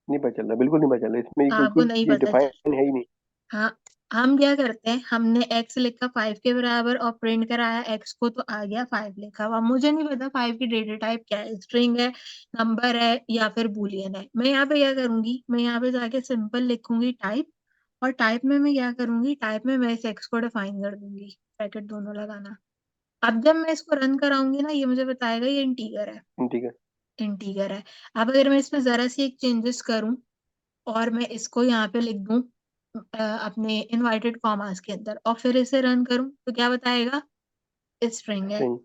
नहीं पता चल रहा, बिल्कुल नहीं पता चल रहा इसमें, आपको क्योंकि नहीं ये पता चल डिफाइन है ही नहीं। हाँ, हम क्या करते हैं, हमने x लिखा 5 के बराबर और प्रिंट कराया x को, तो आ गया 5 लिखा हुआ। मुझे नहीं पता 5 की डेटा टाइप क्या है, स्ट्रिंग है, नंबर है या फिर बूलियन है। मैं यहाँ पे क्या करूंगी, मैं यहाँ पे जाके सिंपल लिखूंगी टाइप, और टाइप में मैं क्या करूंगी, टाइप में मैं इस x को डिफाइन कर दूंगी, ब्रैकेट दोनों लगाना। अब जब मैं इसको रन कराऊंगी ना, ये मुझे बताएगा ये इंटीजर है, ठीक है। इंटीजर है। अब अगर मैं इसमें जरा सी एक चेंजेस करूं और मैं इसको यहाँ पे लिख दूं अपने इनवर्टेड कॉमास के अंदर और फिर इसे रन करूं, तो क्या बताएगा, स्ट्रिंग है, स्ट्रिंग।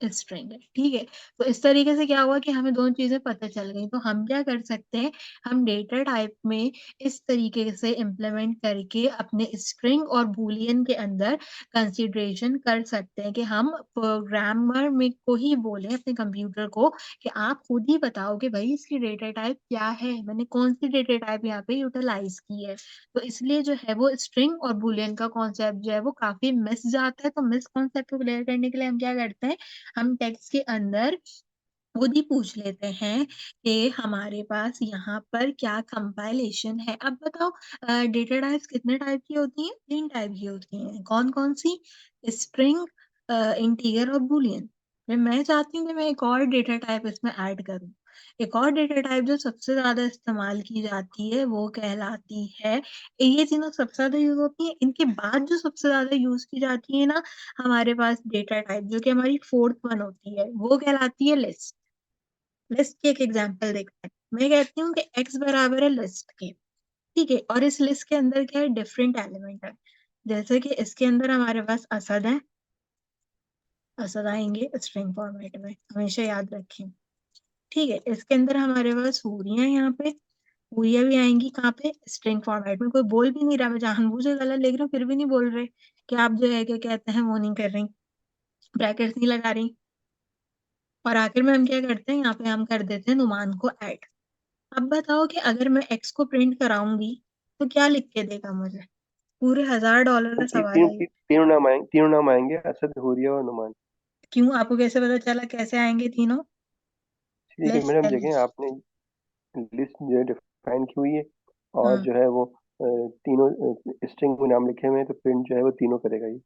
स्ट्रिंग है। ठीक है, तो इस तरीके से क्या हुआ कि हमें दोनों चीजें पता चल गई। तो हम क्या कर सकते हैं, हम डेटा टाइप में इस तरीके से इम्प्लीमेंट करके अपने स्ट्रिंग और बूलियन के अंदर कंसीडरेशन कर सकते हैं कि हम प्रोग्रामर में को ही बोले अपने कंप्यूटर को कि आप खुद ही बताओ कि भाई इसकी डेटा टाइप क्या है, मैंने कौन सी डेटा टाइप यहाँ पे यूटिलाइज की है। तो इसलिए जो है वो स्ट्रिंग और बूलियन का कॉन्सेप्ट जो है वो काफी मिस जाता है। तो मिस कॉन्सेप्ट को क्लियर करने के लिए हम क्या करते हैं, हम टेक्स्ट के अंदर खुद ही पूछ लेते हैं कि हमारे पास यहाँ पर क्या कंपाइलेशन है। अब बताओ डेटा टाइप्स कितने टाइप की होती हैं, 3 टाइप की होती हैं, कौन कौन सी, स्ट्रिंग, इंटीजर और बूलियन। फिर मैं चाहती हूँ कि मैं एक और डेटा टाइप इसमें ऐड करूँ। एक और डेटा टाइप जो सबसे ज्यादा इस्तेमाल की जाती है वो कहलाती है, ये तीनों सबसे ज्यादा यूज होती है, इनके बाद जो सबसे ज्यादा यूज की जाती है ना हमारे पास डेटा टाइप, जो कि हमारी फोर्थ वन होती है, वो कहलाती है लिस्ट। लिस्ट की एक एग्जांपल देखते हैं, मैं कहती हूँ कि x बराबर है लिस्ट के। ठीक है, और इस लिस्ट के अंदर क्या है, डिफरेंट एलिमेंट है। जैसे कि इसके अंदर हमारे पास असद है, असद आएंगे स्ट्रिंग फॉर्मेट में, हमेशा याद रखें। ठीक है, इसके अंदर हमारे पास हूरियां हैं, यहाँ पे हूरियां भी आएंगी कहाँ पे, स्ट्रिंग फॉर्मेट में। कोई बोल भी नहीं रहा, मैं जानबूझ के गलत लिख रही हूँ फिर भी नहीं बोल रहे कि आप जो है क्या कहते हैं वो नहीं कर रही, ब्रैकेट्स नहीं लगा रही। और आखिर में हम क्या करते हैं, यहाँ पे हम कर देते हैं नुमान को ऐड। अब बताओ कि अगर मैं एक्स को प्रिंट कराऊंगी तो क्या लिख के देगा मुझे, पूरे $1000 का सवाल है ये। तीनों नाम आएंगे, असद, हुरिया और नुमान। क्यों, आपको कैसे पता चला कैसे आएंगे तीनों। ठीक है लेट्स मैडम, टेल। देखें आपने लिस्ट जो है डिफाइन की हुई है, और हम्म, जो है वो तीनों स्ट्रिंग में नाम लिखे हुए हैं, तो प्रिंट जो है वो तीनों करेगा ये।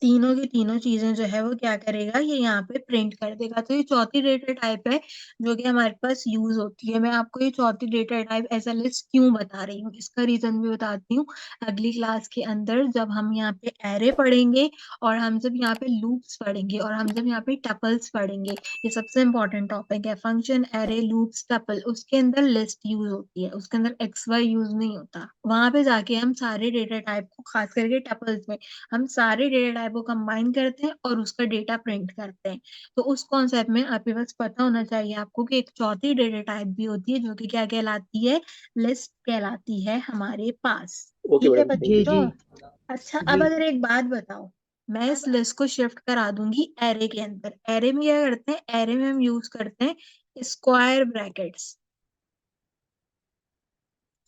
तीनों की तीनों चीजें जो है वो क्या करेगा, ये यहाँ पे प्रिंट कर देगा। तो ये चौथी डेटा टाइप है जो कि हमारे पास यूज होती है। मैं आपको ये चौथी डेटा टाइप ऐसा लिस्ट क्यों बता रही हूँ, इसका रीजन भी बताती हूँ। अगली क्लास के अंदर जब हम यहाँ पे एरे पढ़ेंगे और हम जब यहाँ पे लूप्स पढ़ेंगे और हम जब यहाँ पे टपल्स पढ़ेंगे, ये सबसे इंपॉर्टेंट टॉपिक है, फंक्शन, एरे, लूप्स, टपल, उसके अंदर लिस्ट यूज होती है, उसके अंदर एक्स वाई यूज नहीं होता। वहां पे जाके हम सारे डेटा टाइप को, खास करके टपल्स में, हम सारे डेटा टाइप को कंबाइन करते हैं और उसका डेटा प्रिंट करते हैं। तो उस कॉन्सेप्ट में आपके पास पता होना चाहिए आपको कि एक चौथी डेटा टाइप भी होती है जो कि क्या कहलाती है, लिस्ट कहलाती है हमारे पास। ओके ठीक है मैडम, थैंक जी बच्चों। जी अच्छा, अब जी। अगर एक बात बताओ, मैं इस लिस्ट को शिफ्ट करा दूंगी एरे के अंदर। एरे में क्या करते हैं, एरे में हम यूज करते हैं स्क्वायर ब्रैकेट्स।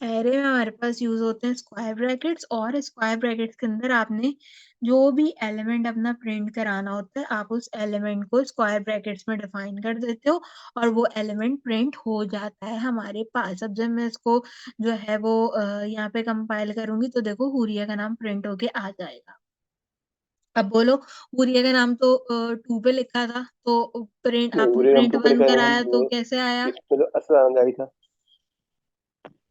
एरे में हमारे पास यूज होते हैं स्क्वायर ब्रैकेट्स, और स्क्वायर ब्रैकेट्स के अंदर आपने जो भी एलिमेंट अपना प्रिंट कराना होता है, आप उस एलिमेंट को स्क्वायर ब्रैकेट्स में डिफाइन कर देते हो और वो एलिमेंट प्रिंट हो जाता है हमारे पास। अब जब मैं इसको जो है वो यहाँ पे कंपाइल करूंगी तो देखो हुरिया का नाम प्रिंट होके आ जाएगा। अब बोलो, हुरिया का नाम तो 2 पे लिखा था, तो प्रिंट नहीं आपने पूरे हम प्रिंट टू पे 1 लिखा है मैम, कराया तो वो कैसे आया। इसमें तो असद आनंद आई था।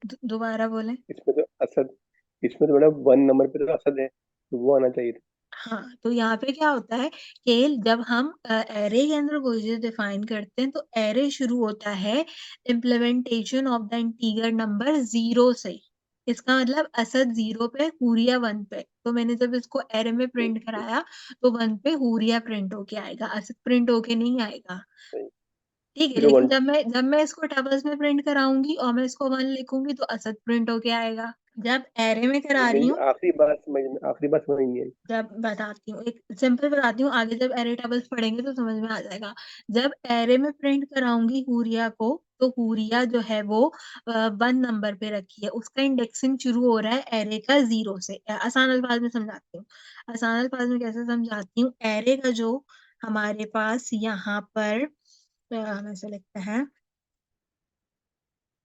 दोबारा बोले। इसमें तो असद, इसमें तो मैडम 1 नंबर पे तो असद है, तो वो आना चाहिए था। हाँ, तो यहाँ पे क्या होता है कि जब हम एरे के अंदर कोई चीज डिफाइन करते हैं तो एरे शुरू होता है implementation of the integer number 0 से। इसका मतलब असद 0 पे, हुरिया 1 पे। तो मैंने जब इसको एरे में ठीक प्रिंट ठीक, कराया तो 1 पे हुरिया प्रिंट होके आएगा, असद प्रिंट होके नहीं आएगा। सही। ठीक है, जीरो लेकिन वन जब मैं इसको टपल्स में प्रिंट कराऊंगी और मैं इसको 1 लिखूंगी तो असद प्रिंट होके आएगा। जब एरे में करा रही मेरी हूँ, आखिरी बात समझ नहीं आई। जब बताती हूँ, एक सिंपल बताती हूँ, आगे जब एरे टेबल्स पढ़ेंगे तो समझ में आ जाएगा। जब एरे में प्रिंट कराऊंगी हुरिया को, तो हुरिया जो है वो 1 नंबर पे रखी है, उसका इंडेक्सिंग शुरू हो रहा है एरे का 0 से। आसान अल्फाज में समझाती हूँ। आसान अल्फाज में कैसे समझाती हूँ, एरे का जो हमारे पास यहाँ पर ऐसे लिखते हैं,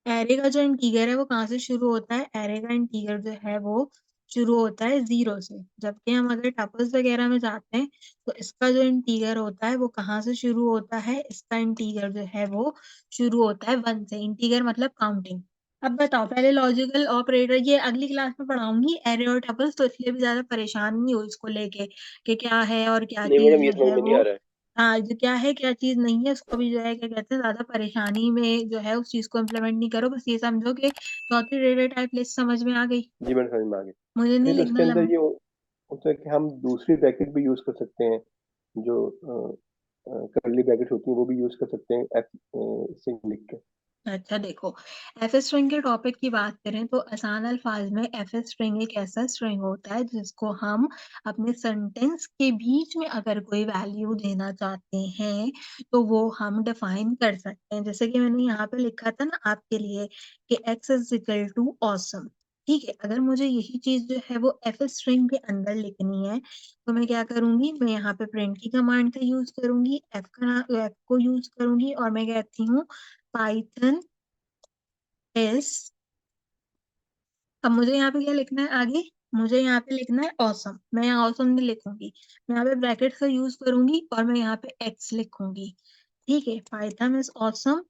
एरे का जो इंटीजर है वो कहाँ से शुरू होता है, एरे का इंटीजर जो है वो शुरू होता है 0 से। जबकि हम अगर टपल्स वगैरह में जाते हैं तो इसका जो इंटीजर होता है वो कहाँ से शुरू होता है, इसका इंटीजर जो है वो शुरू होता है 1 से। इंटीजर मतलब काउंटिंग। अब बताओ, पहले लॉजिकल ऑपरेटर ये अगली क्लास में पढ़ाऊंगी, एरे और टपल्स, तो इसलिए भी ज्यादा परेशान नहीं हो इसको लेके कि क्या है और क्या नहीं चीज मैडम, ये जो समझ है में नहीं वो। आ रहा है। हाँ, जो क्या है क्या चीज नहीं है उसको भी जो है क्या कहते हैं, ज्यादा परेशानी में जो है उस चीज को इम्प्लीमेंट नहीं करो। बस ये समझो कि चौथी डेटा टाइप लिस्ट समझ में आ गई। जी मैडम, समझ में आ गई। मुझे नहीं नहीं तो लिखना उसके अंदर लम। ये होता है कि हम दूसरी ब्रैकेट भी यूज कर सकते हैं, जो करली ब्रैकेट होती है वो भी यूज कर सकते हैं एफ से लिख के। अच्छा देखो, एफ स्ट्रिंग के टॉपिक की बात करें तो आसान अल्फाज में एफ स्ट्रिंग एक ऐसा स्ट्रिंग होता है जिसको हम अपने सेंटेंस के बीच में अगर कोई वैल्यू देना चाहते हैं तो वो हम डिफाइन कर सकते हैं। जैसे कि मैंने यहाँ पे लिखा था ना आपके लिए कि x is equal to awesome. ठीक है, अगर मुझे यही चीज जो है वो एफ स्ट्रिंग के अंदर लिखनी है तो मैं क्या करूंगी, मैं यहाँ पे प्रिंट की कमांड का यूज करूंगी, एफ को यूज करूंगी और मैं कहती हूँ पाइथन इज। अब मुझे यहाँ पे क्या लिखना है आगे, मुझे यहाँ पे लिखना है ऑसम। मैं यहाँ ऑसम नहीं लिखूंगी, मैं यहाँ पे ब्रैकेट का यूज करूंगी और मैं यहाँ पे एक्स लिखूंगी। ठीक है, पाइथन इज ऑसम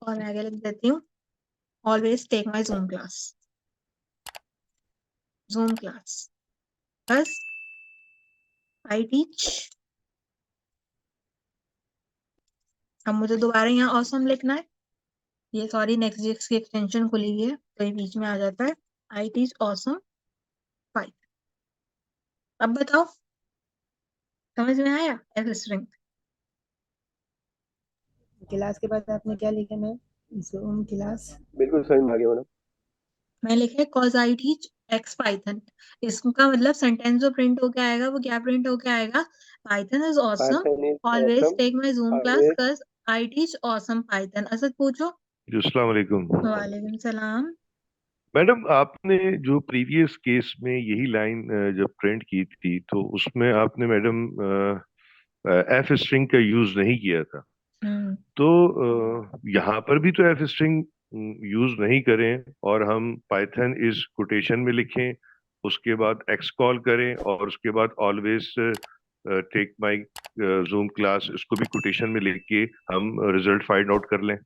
और मैं आगे लिख देती हूँ always take my Zoom class. Zoom class बस, आई टीच। अब मुझे दोबारा यहाँ ऑसम लिखना है, ये सॉरी नेक्स्ट जेक्स की एक्सटेंशन खुली हुई है तो ये बीच में आ जाता है, आई टीच ऑसम फाइव। अब बताओ, समझ में आया एफ स्ट्रिंग। क्लास के बाद आपने क्या लिखा मैम? Zoom class. बिल्कुल समझ में आ गया मैडम। मैं लिखा है cause I teach x Python. इसका मतलब सेंटेंस जो प्रिंट होके आएगा वो क्या प्रिंट होके आएगा, Python is awesome Python is always awesome take my Zoom class always. Cause I teach awesome Python. Asad पूछो। जी, अस्सलाम वालेकुम। वालेकुम सलाम। मैडम, आपने जो प्रीवियस केस में यही लाइन जब प्रिंट की थी तो उसमें आपने मैडम एफ स्ट्रिंग का यूज नहीं किया था। हम्म तो यहाँ पर भी तो एफ स्ट्रिंग यूज नहीं करें और हम पाइथन इज कोटेशन में लिखें, उसके बाद एक्स कॉल करें और उसके बाद always take my Zoom class, इसको भी कोटेशन में लिख के हम रिजल्ट फाइंड आउट कर लें।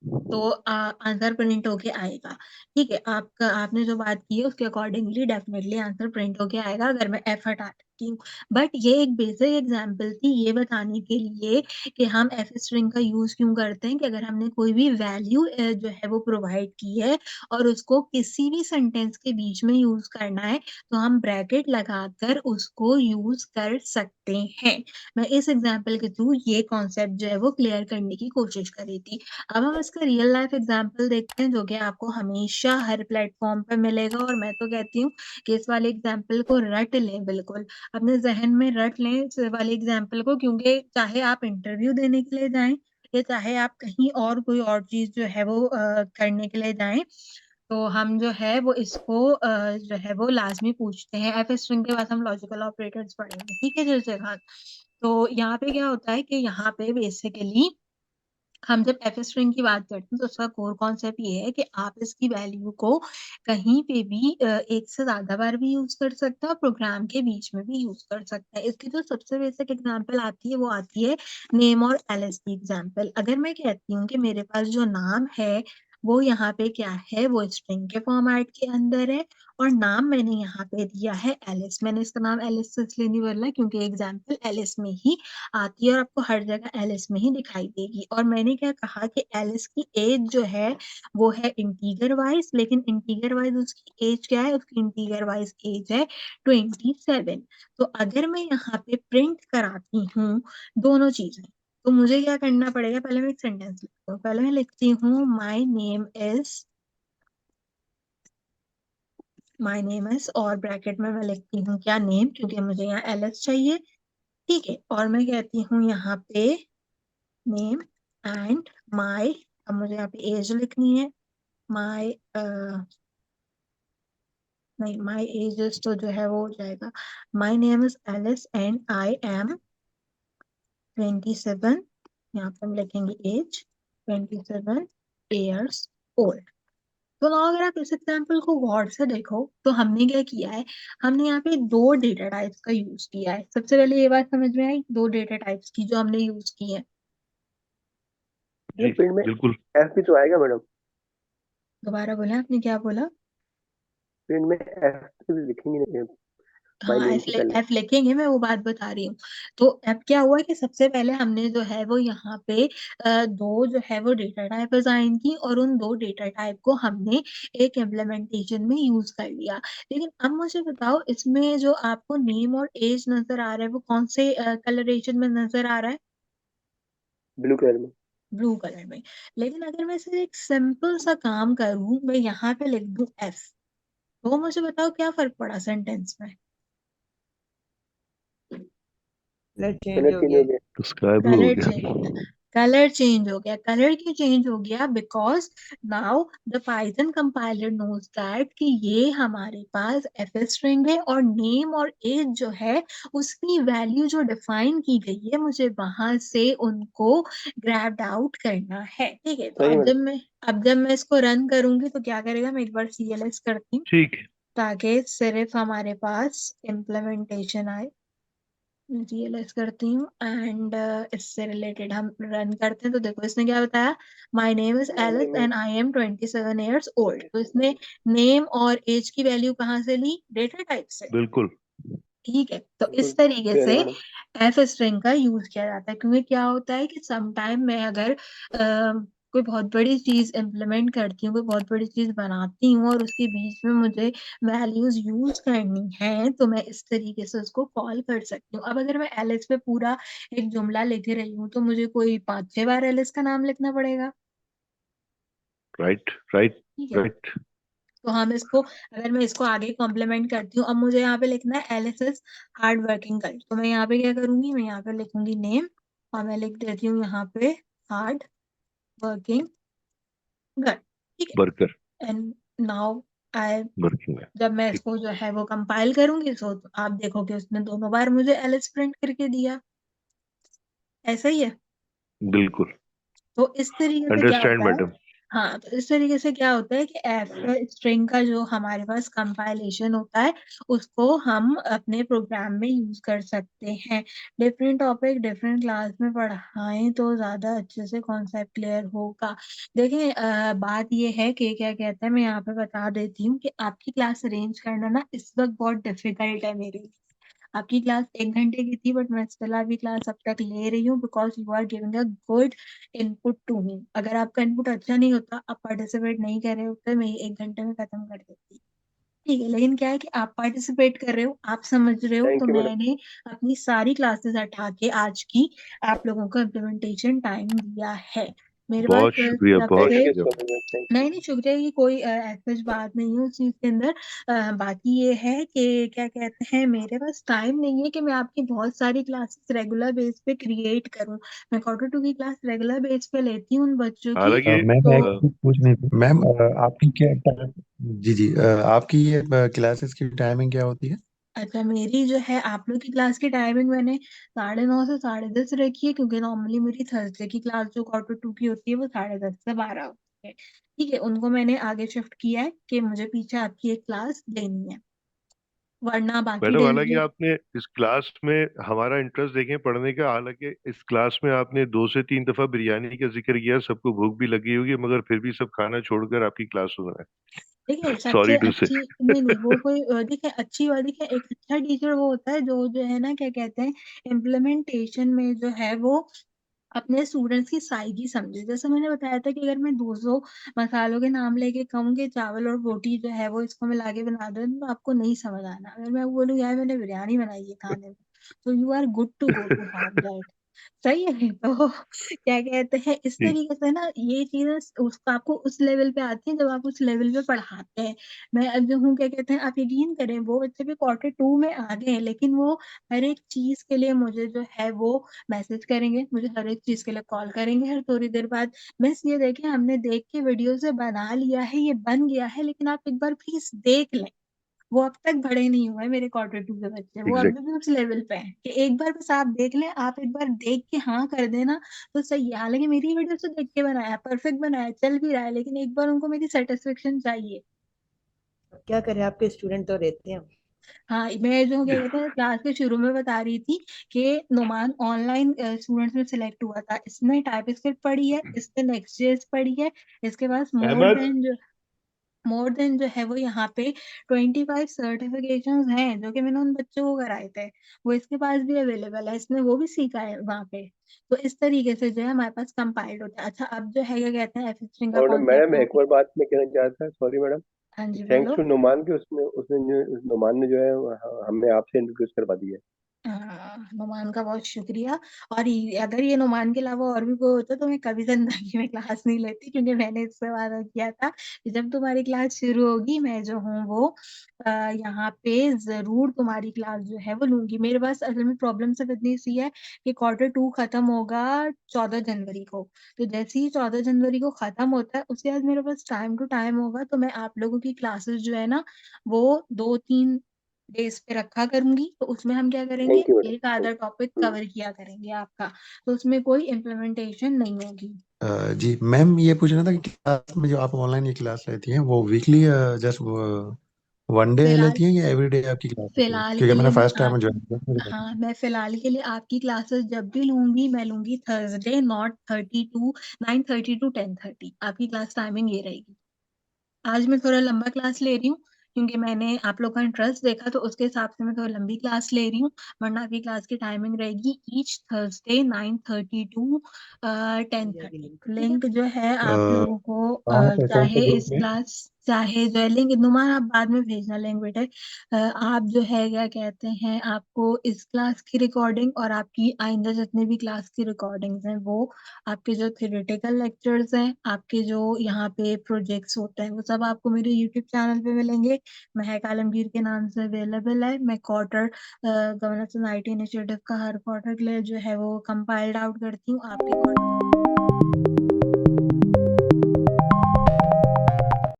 तो आंसर प्रिंट होके आएगा। ठीक है, आपका आपने जो बात की है उसके अकॉर्डिंगली डेफिनेटली आंसर प्रिंट होके आएगा अगर मैं एफ हटा देती हूँ। बट ये एक बेसिक एग्जांपल थी ये बताने के लिए कि हम एफ स्ट्रिंग का यूज क्यों करते हैं, कि अगर हमने कोई भी वैल्यू जो है वो प्रोवाइड की है और उसको किसी भी सेंटेंस के बीच में यूज करना है तो हम ब्रैकेट लगाकर उसको यूज कर सकते हैं। मैं इस एग्जाम्पल के थ्रू ये कॉन्सेप्ट जो है वो क्लियर करने की कोशिश करी थी। अब हम इसका रियल लाइफ एग्जांपल देखते हैं जो कि आपको हमेशा हर प्लेटफॉर्म पे मिलेगा और मैं तो कहती हूँ कि इस वाले एग्जांपल को रट लें, बिल्कुल अपने जहन में रट लें इस वाले एग्जांपल को, क्योंकि चाहे आप इंटरव्यू देने के लिए जाएं या चाहे आप कहीं और कोई और चीज जो है वो करने के लिए जाएं तो हम जो है वो इसको जो है वो लाजमी पूछते हैं। एफ स्ट्रिंग के बाद हम लॉजिकल ऑपरेटर्स पढ़ेंगे, ठीक है जैसे खान। तो यहाँ पे क्या होता है कि यहाँ पे बेसिकली हम जब एफ स्ट्रिंग की बात करते हैं तो उसका कोर कॉन्सेप्ट ये है कि आप इसकी वैल्यू को कहीं पे भी एक से ज्यादा बार भी यूज कर सकते हैं और प्रोग्राम के बीच में भी यूज कर सकते हैं। इसकी जो सबसे बेसिक एग्जांपल आती है वो आती है नेम और एलएस की एग्जांपल। अगर मैं कहती हूँ कि मेरे पास जो नाम है वो यहाँ पे क्या है, वो स्ट्रिंग के फॉर्मेट के अंदर है, और नाम मैंने यहाँ पे दिया है एलिस। मैंने इसका नाम एलिस इसलिए नहीं बोला क्योंकि एग्जाम्पल एलिस में ही आती है और आपको हर जगह एलिस में ही दिखाई देगी। और मैंने क्या कहा कि एलिस की एज जो है वो है इंटीगर वाइज, लेकिन इंटीगर वाइज उसकी एज क्या है, उसकी इंटीगर वाइज एज है 27। तो अगर मैं यहाँ पे प्रिंट कराती हूँ दोनों चीजें, तो मुझे क्या करना पड़ेगा, पहले मैं एक सेंटेंस लिखती हूँ। पहले मैं लिखती हूँ माई नेम इज और ब्रैकेट में मैं लिखती हूँ क्या, नेम, क्योंकि मुझे यहाँ एलएस चाहिए। ठीक है, और मैं कहती हूँ यहाँ पे नेम एंड माई, अब मुझे यहाँ पे एज लिखनी है। माई नहीं, माई एज तो जो है वो हो जाएगा, my name is Alice and I am 27। यहाँ पे हम लिखेंगे एज 27 ईयर्स ओल्ड। तो ना अगर आप इस एग्जाम्पल को गौर से देखो तो हमने क्या किया है, हमने यहाँ पे दो डेटा टाइप्स का यूज किया है। सबसे पहले ये बात समझ में आई, दो डेटा टाइप्स की जो हमने यूज की है। जी प्रिंट में बिल्कुल। एफ भी तो आएगा मैडम, दोबारा बोले, आपने क्या बोला? प्रिंट में एफ भी लिखेंगे माय हाँ, नेम के पहले। एफ लिखेंगे, मैं वो बात बता रही हूँ। तो एफ क्या हुआ कि सबसे पहले हमने जो है वो यहाँ पे दो जो है वो डेटा टाइप असाइन की, और उन दो डेटा टाइप को हमने एक इम्प्लीमेंटेशन में यूज कर लिया। लेकिन अब मुझे बताओ, इसमें जो आपको नेम और एज नजर आ रहा है वो कौन से कलरेशन में नजर आ रहा है? ब्लू कलर में। ब्लू कलर में। लेकिन अगर मैं सिर्फ एक सिंपल सा काम करूँ, मैं यहाँ पे लिख दूं एफ, तो मुझे बताओ क्या फर्क पड़ा सेंटेंस में? कलर चेंज कलर हो चेंज गया। हो गया। तो स्काई ब्लू हो कलर गया। चेंज हो गया। कलर चेंज हो गया। कलर क्यों चेंज हो गया? Because now the Python compiler knows that कि ये हमारे पास एफ स्ट्रिंग है, और नेम और एज जो है उसकी वैल्यू जो डिफाइन की गई है, मुझे वहां से उनको ग्रैब्ड आउट करना है। ठीक है, तो सही अब मैडम। जब मैं इसको रन करूंगी तो क्या करेगा, मैं एक बार सीएलएस करती हूँ ठीक है। ताकि सिर्फ हमारे पास इम्प्लीमेंटेशन आए। रियलाइज करती हूँ एंड इससे रिलेटेड हम रन करते हैं। तो देखो इसने क्या बताया, my name is my Alice name and I am 27 years old. तो इसने नेम और एज की वैल्यू कहाँ से ली? डेटा टाइप से। बिल्कुल। ठीक है, तो बिल्कुल इस तरीके क्लियर से है मैडम। एफ स्ट्रिंग का यूज किया जाता है। क्योंकि क्या होता है कि सम टाइम मैं अगर कोई बहुत बड़ी चीज इम्प्लीमेंट करती हूँ, कोई बहुत बड़ी चीज बनाती हूँ, और उसके बीच में मुझे वैल्यूज यूज करनी है, तो मैं इस तरीके से उसको कॉल कर सकती हूँ। अब अगर मैं एलिस पे पूरा एक जुमला लिख रही हूँ तो मुझे कोई 5-6 बार एलिस का नाम लिखना पड़ेगा। राइट राइट ठीक है, राइट। तो हम इसको, अगर मैं इसको आगे कॉम्प्लीमेंट करती हूँ, अब मुझे यहाँ पे लिखना है Alice is hard working girl, तो मैं यहाँ पे क्या करूंगी, मैं यहाँ पे लिखूंगी नेम, और मैं लिख देती हूँ यहाँ पे हार्ड वर्किंग गर्ल। ठीक वर्कर। है, एंड नाउ आई, वर्किंग है। जब मैं ठीक। इसको जो है वो कंपाइल करूंगी तो आप देखोगे उसने दोनों बार मुझे एलिस प्रिंट करके दिया। ऐसा ही है। बिल्कुल। तो इस तरीके से क्या अंडरस्टैंड होता है, मैडम। हाँ, तो इस तरीके से क्या होता है कि एफ स्ट्रिंग का जो हमारे पास कंपाइलेशन होता है उसको हम अपने प्रोग्राम में यूज कर सकते हैं। डिफरेंट टॉपिक डिफरेंट क्लास में पढ़ाएं तो ज्यादा अच्छे से कॉन्सेप्ट क्लियर होगा। देखिए बात ये है कि क्या कहते हैं, मैं यहाँ पे बता देती हूँ कि आपकी क्लास अरेंज करना ना इस वक्त बहुत डिफिकल्ट है मेरे लिए। आपकी क्लास 1 घंटे की थी, बट मैं स्टिल आपकी क्लास अब तक ले रही हूँ because you are giving a good input to me. अगर आपका इनपुट अच्छा नहीं होता, आप पार्टिसिपेट नहीं कर रहे होते, मैं ये 1 घंटे में खत्म कर देती। ठीक है, लेकिन क्या है कि आप पार्टिसिपेट कर रहे हो, आप समझ रहे हो, तो थैंक यू मैडम। मैंने अपनी सारी क्लासेस हटा के आज की आप लोगों को इम्प्लीमेंटेशन टाइम दिया है। मेरे पास बहुत शुक्रिया, बहुत सबसे, थैंक यू शुक्रिया। So much. थैंक नहीं नहीं, शुक्रिया की कोई ऐसी बात नहीं है उस चीज के अंदर। बाकी ये है कि क्या कहते हैं, मेरे पास टाइम नहीं है कि मैं आपकी बहुत सारी क्लासेस रेगुलर बेस पे क्रिएट करूं। मैं Q2 की क्लास रेगुलर बेस पे लेती हूँ उन बच्चों की। हालांकि मैम तो एक चीज पूछनी थी मैम, आपकी क्या जी जी, आपकी ये क्लासेस की टाइमिंग क्या होती है? अच्छा, मेरी जो है आप लोग की क्लास की टाइमिंग मैंने 9:30 से 10:30 रखी है, क्योंकि नॉर्मली मेरी थर्सडे की क्लास जो Q2 की होती है वो 10:30 से 12 होती है। ठीक है, उनको मैंने आगे शिफ्ट किया है कि मुझे पीछे आपकी एक क्लास लेनी है। वरना बाकी मैडम दिन हालांकि ये आपने इस क्लास में हमारा इंटरेस्ट देखें पढ़ने का, हालांकि इस क्लास में आपने 2 से 3 दफा बिरयानी का जिक्र किया, सबको भूख भी लगी होगी, मगर फिर भी सब खाना छोड़कर आपकी क्लास सुन रहे देखिए हैं। सबसे सॉरी टू से। अच्छी, नहीं वो कोई देखिए अच्छी बात, देखिए एक अच्छा टीचर वो होता है जो है ना क्या कहते हैं, इम्प्लीमेंटेशन में जो है वो अपने स्टूडेंट्स की साइकी समझे। जैसे मैंने बताया था कि अगर मैं 200 मसालों के नाम लेके कहूँ कि चावल और रोटी जो है वो इसको मिला के बना दो, तो आपको नहीं समझ आना। अगर मैं बोलूँ यार मैंने बिरयानी बनाई है खाने में, तो you are good to go to have that. सही है। तो क्या कहते हैं, इस जी तरीके से ना ये चीजें उसको आपको उस लेवल पे आती है जब आप उस लेवल पे पढ़ाते हैं। मैं अब जो हूँ क्या कहते हैं, आप यकीन करें वो बच्चे भी Q2 में आ गए हैं, लेकिन वो हर एक चीज के लिए मुझे जो है वो मैसेज करेंगे, मुझे हर एक चीज के लिए कॉल करेंगे हर थोड़ी देर बाद। बस ये देखें हमने देख के वीडियो से बना लिया है, ये बन गया है, लेकिन आप एक बार प्लीज देख लें। वो अब तक बड़े नहीं हुए मेरे Q2 के बच्चे, वो एग्जैक्ट। अभी भी उस लेवल पे हैं कि एक बार बस आप देख लें, आप एक बार देख के हाँ कर देना तो सही है। हालांकि मेरी वीडियो से देख के बनाया, परफेक्ट बनाया, चल भी रहा है, लेकिन एक बार उनको मेरी सेटिस्फेक्शन चाहिए। क्या करें, आपके स्टूडेंट तो रहते हैं। हाँ, मैं जो क्या कहते हैं क्लास के शुरू में बता रही थी कि नुमान ऑनलाइन स्टूडेंट्स में सिलेक्ट हुआ था, इसने टाइपस्क्रिप्ट पढ़ी है, इसने नेक्स्ट.जेएस पढ़ी है, इसके पास अहमद। मोर देन जो है वो यहाँ पे 25 सर्टिफिकेशंस हैं जो कि मैंने उन बच्चों को कराए थे, वो इसके पास भी अवेलेबल है, इसने वो भी सीखा है वहाँ पे। तो इस तरीके से जो है हमारे पास कंपाइल्ड होता है। अच्छा, अब जो है क्या कहते हैं एफ स्ट्रिंग का और कॉन्सेप्ट मैडम हो एक और बात मैं कहना चाहता था, सॉरी मैडम, हाँ जी थैंक्स बोलो। टू नुमान के उसने उसने जो नुमान ने जो है हमें आपसे इंट्रोड्यूस करवा दिया है। हाँ, नुमान का बहुत शुक्रिया। और अगर ये नुमान के अलावा और भी कोई होता तो मैं कभी जिंदगी में क्लास नहीं लेती, क्योंकि मैंने इससे वादा किया था कि जब तुम्हारी क्लास शुरू होगी मैं जो हूँ वो यहाँ पे जरूर तुम्हारी क्लास जो है वो लूंगी। मेरे पास असल में प्रॉब्लम सिर्फ इतनी सी है कि Q2 खत्म होगा 14 जनवरी को। तो जैसे ही 14 जनवरी को खत्म होता है उसके बाद मेरे पास टाइम टू टाइम होगा, तो मैं आप लोगों की क्लासेस जो है ना वो 2-3 डेज पे रखा करूंगी। तो उसमें हम क्या करेंगे, थैंक यू मैडम, एक आधा टॉपिक कवर किया करेंगे आपका, तो उसमें कोई इम्प्लीमेंटेशन नहीं होगी। जी मैम, ये पूछना था कि क्लास में जो आप ऑनलाइन ये क्लास लेती हैं वो वीकली जस्ट वन डे फिलहाल लेती हैं या एवरी डे आपकी क्लास होती है? फिलहाल के क्योंकि लिए मैंने मैं फर्स्ट टाइम ज्वाइन किया। हाँ, मैं फिलहाल के लिए आपकी क्लासेस जब भी लूंगी मैं लूंगी थर्सडे, नॉट 9:30 to 10:30 आपकी क्लास टाइमिंग ये रहेगी। आज मैं थोड़ा लंबा क्लास ले रही हूँ क्योंकि मैंने आप लोग का इंटरेस्ट देखा, तो उसके हिसाब से मैं थोड़ा लंबी क्लास ले रही हूँ। वरना आपकी क्लास की टाइमिंग रहेगी ईच थर्सडे 9:30 to 10:30। लिंक जो है आप लोगों को कहाँ पे, कौन से चाहे ग्रुप इस में? क्लास चाहे जो है लिंक नुमान आप बाद में भेजना लिंक बेटे। आप जो है क्या कहते हैं, आपको इस क्लास की रिकॉर्डिंग और आपकी आइंदा जितनी भी क्लास की रिकॉर्डिंग्स हैं वो, आपके जो थ्योरेटिकल लेक्चर्स हैं, आपके जो यहाँ पे प्रोजेक्ट्स होते हैं, वो सब आपको मेरे यूट्यूब चैनल पे मिलेंगे। महक आलमगीर के नाम से अवेलेबल है। मैं गवर्नेंस एंड IT इनिशिएटिव का हर क्वार्टर के लिए जो है वो कंपाइल्ड आउट करती हूँ आपके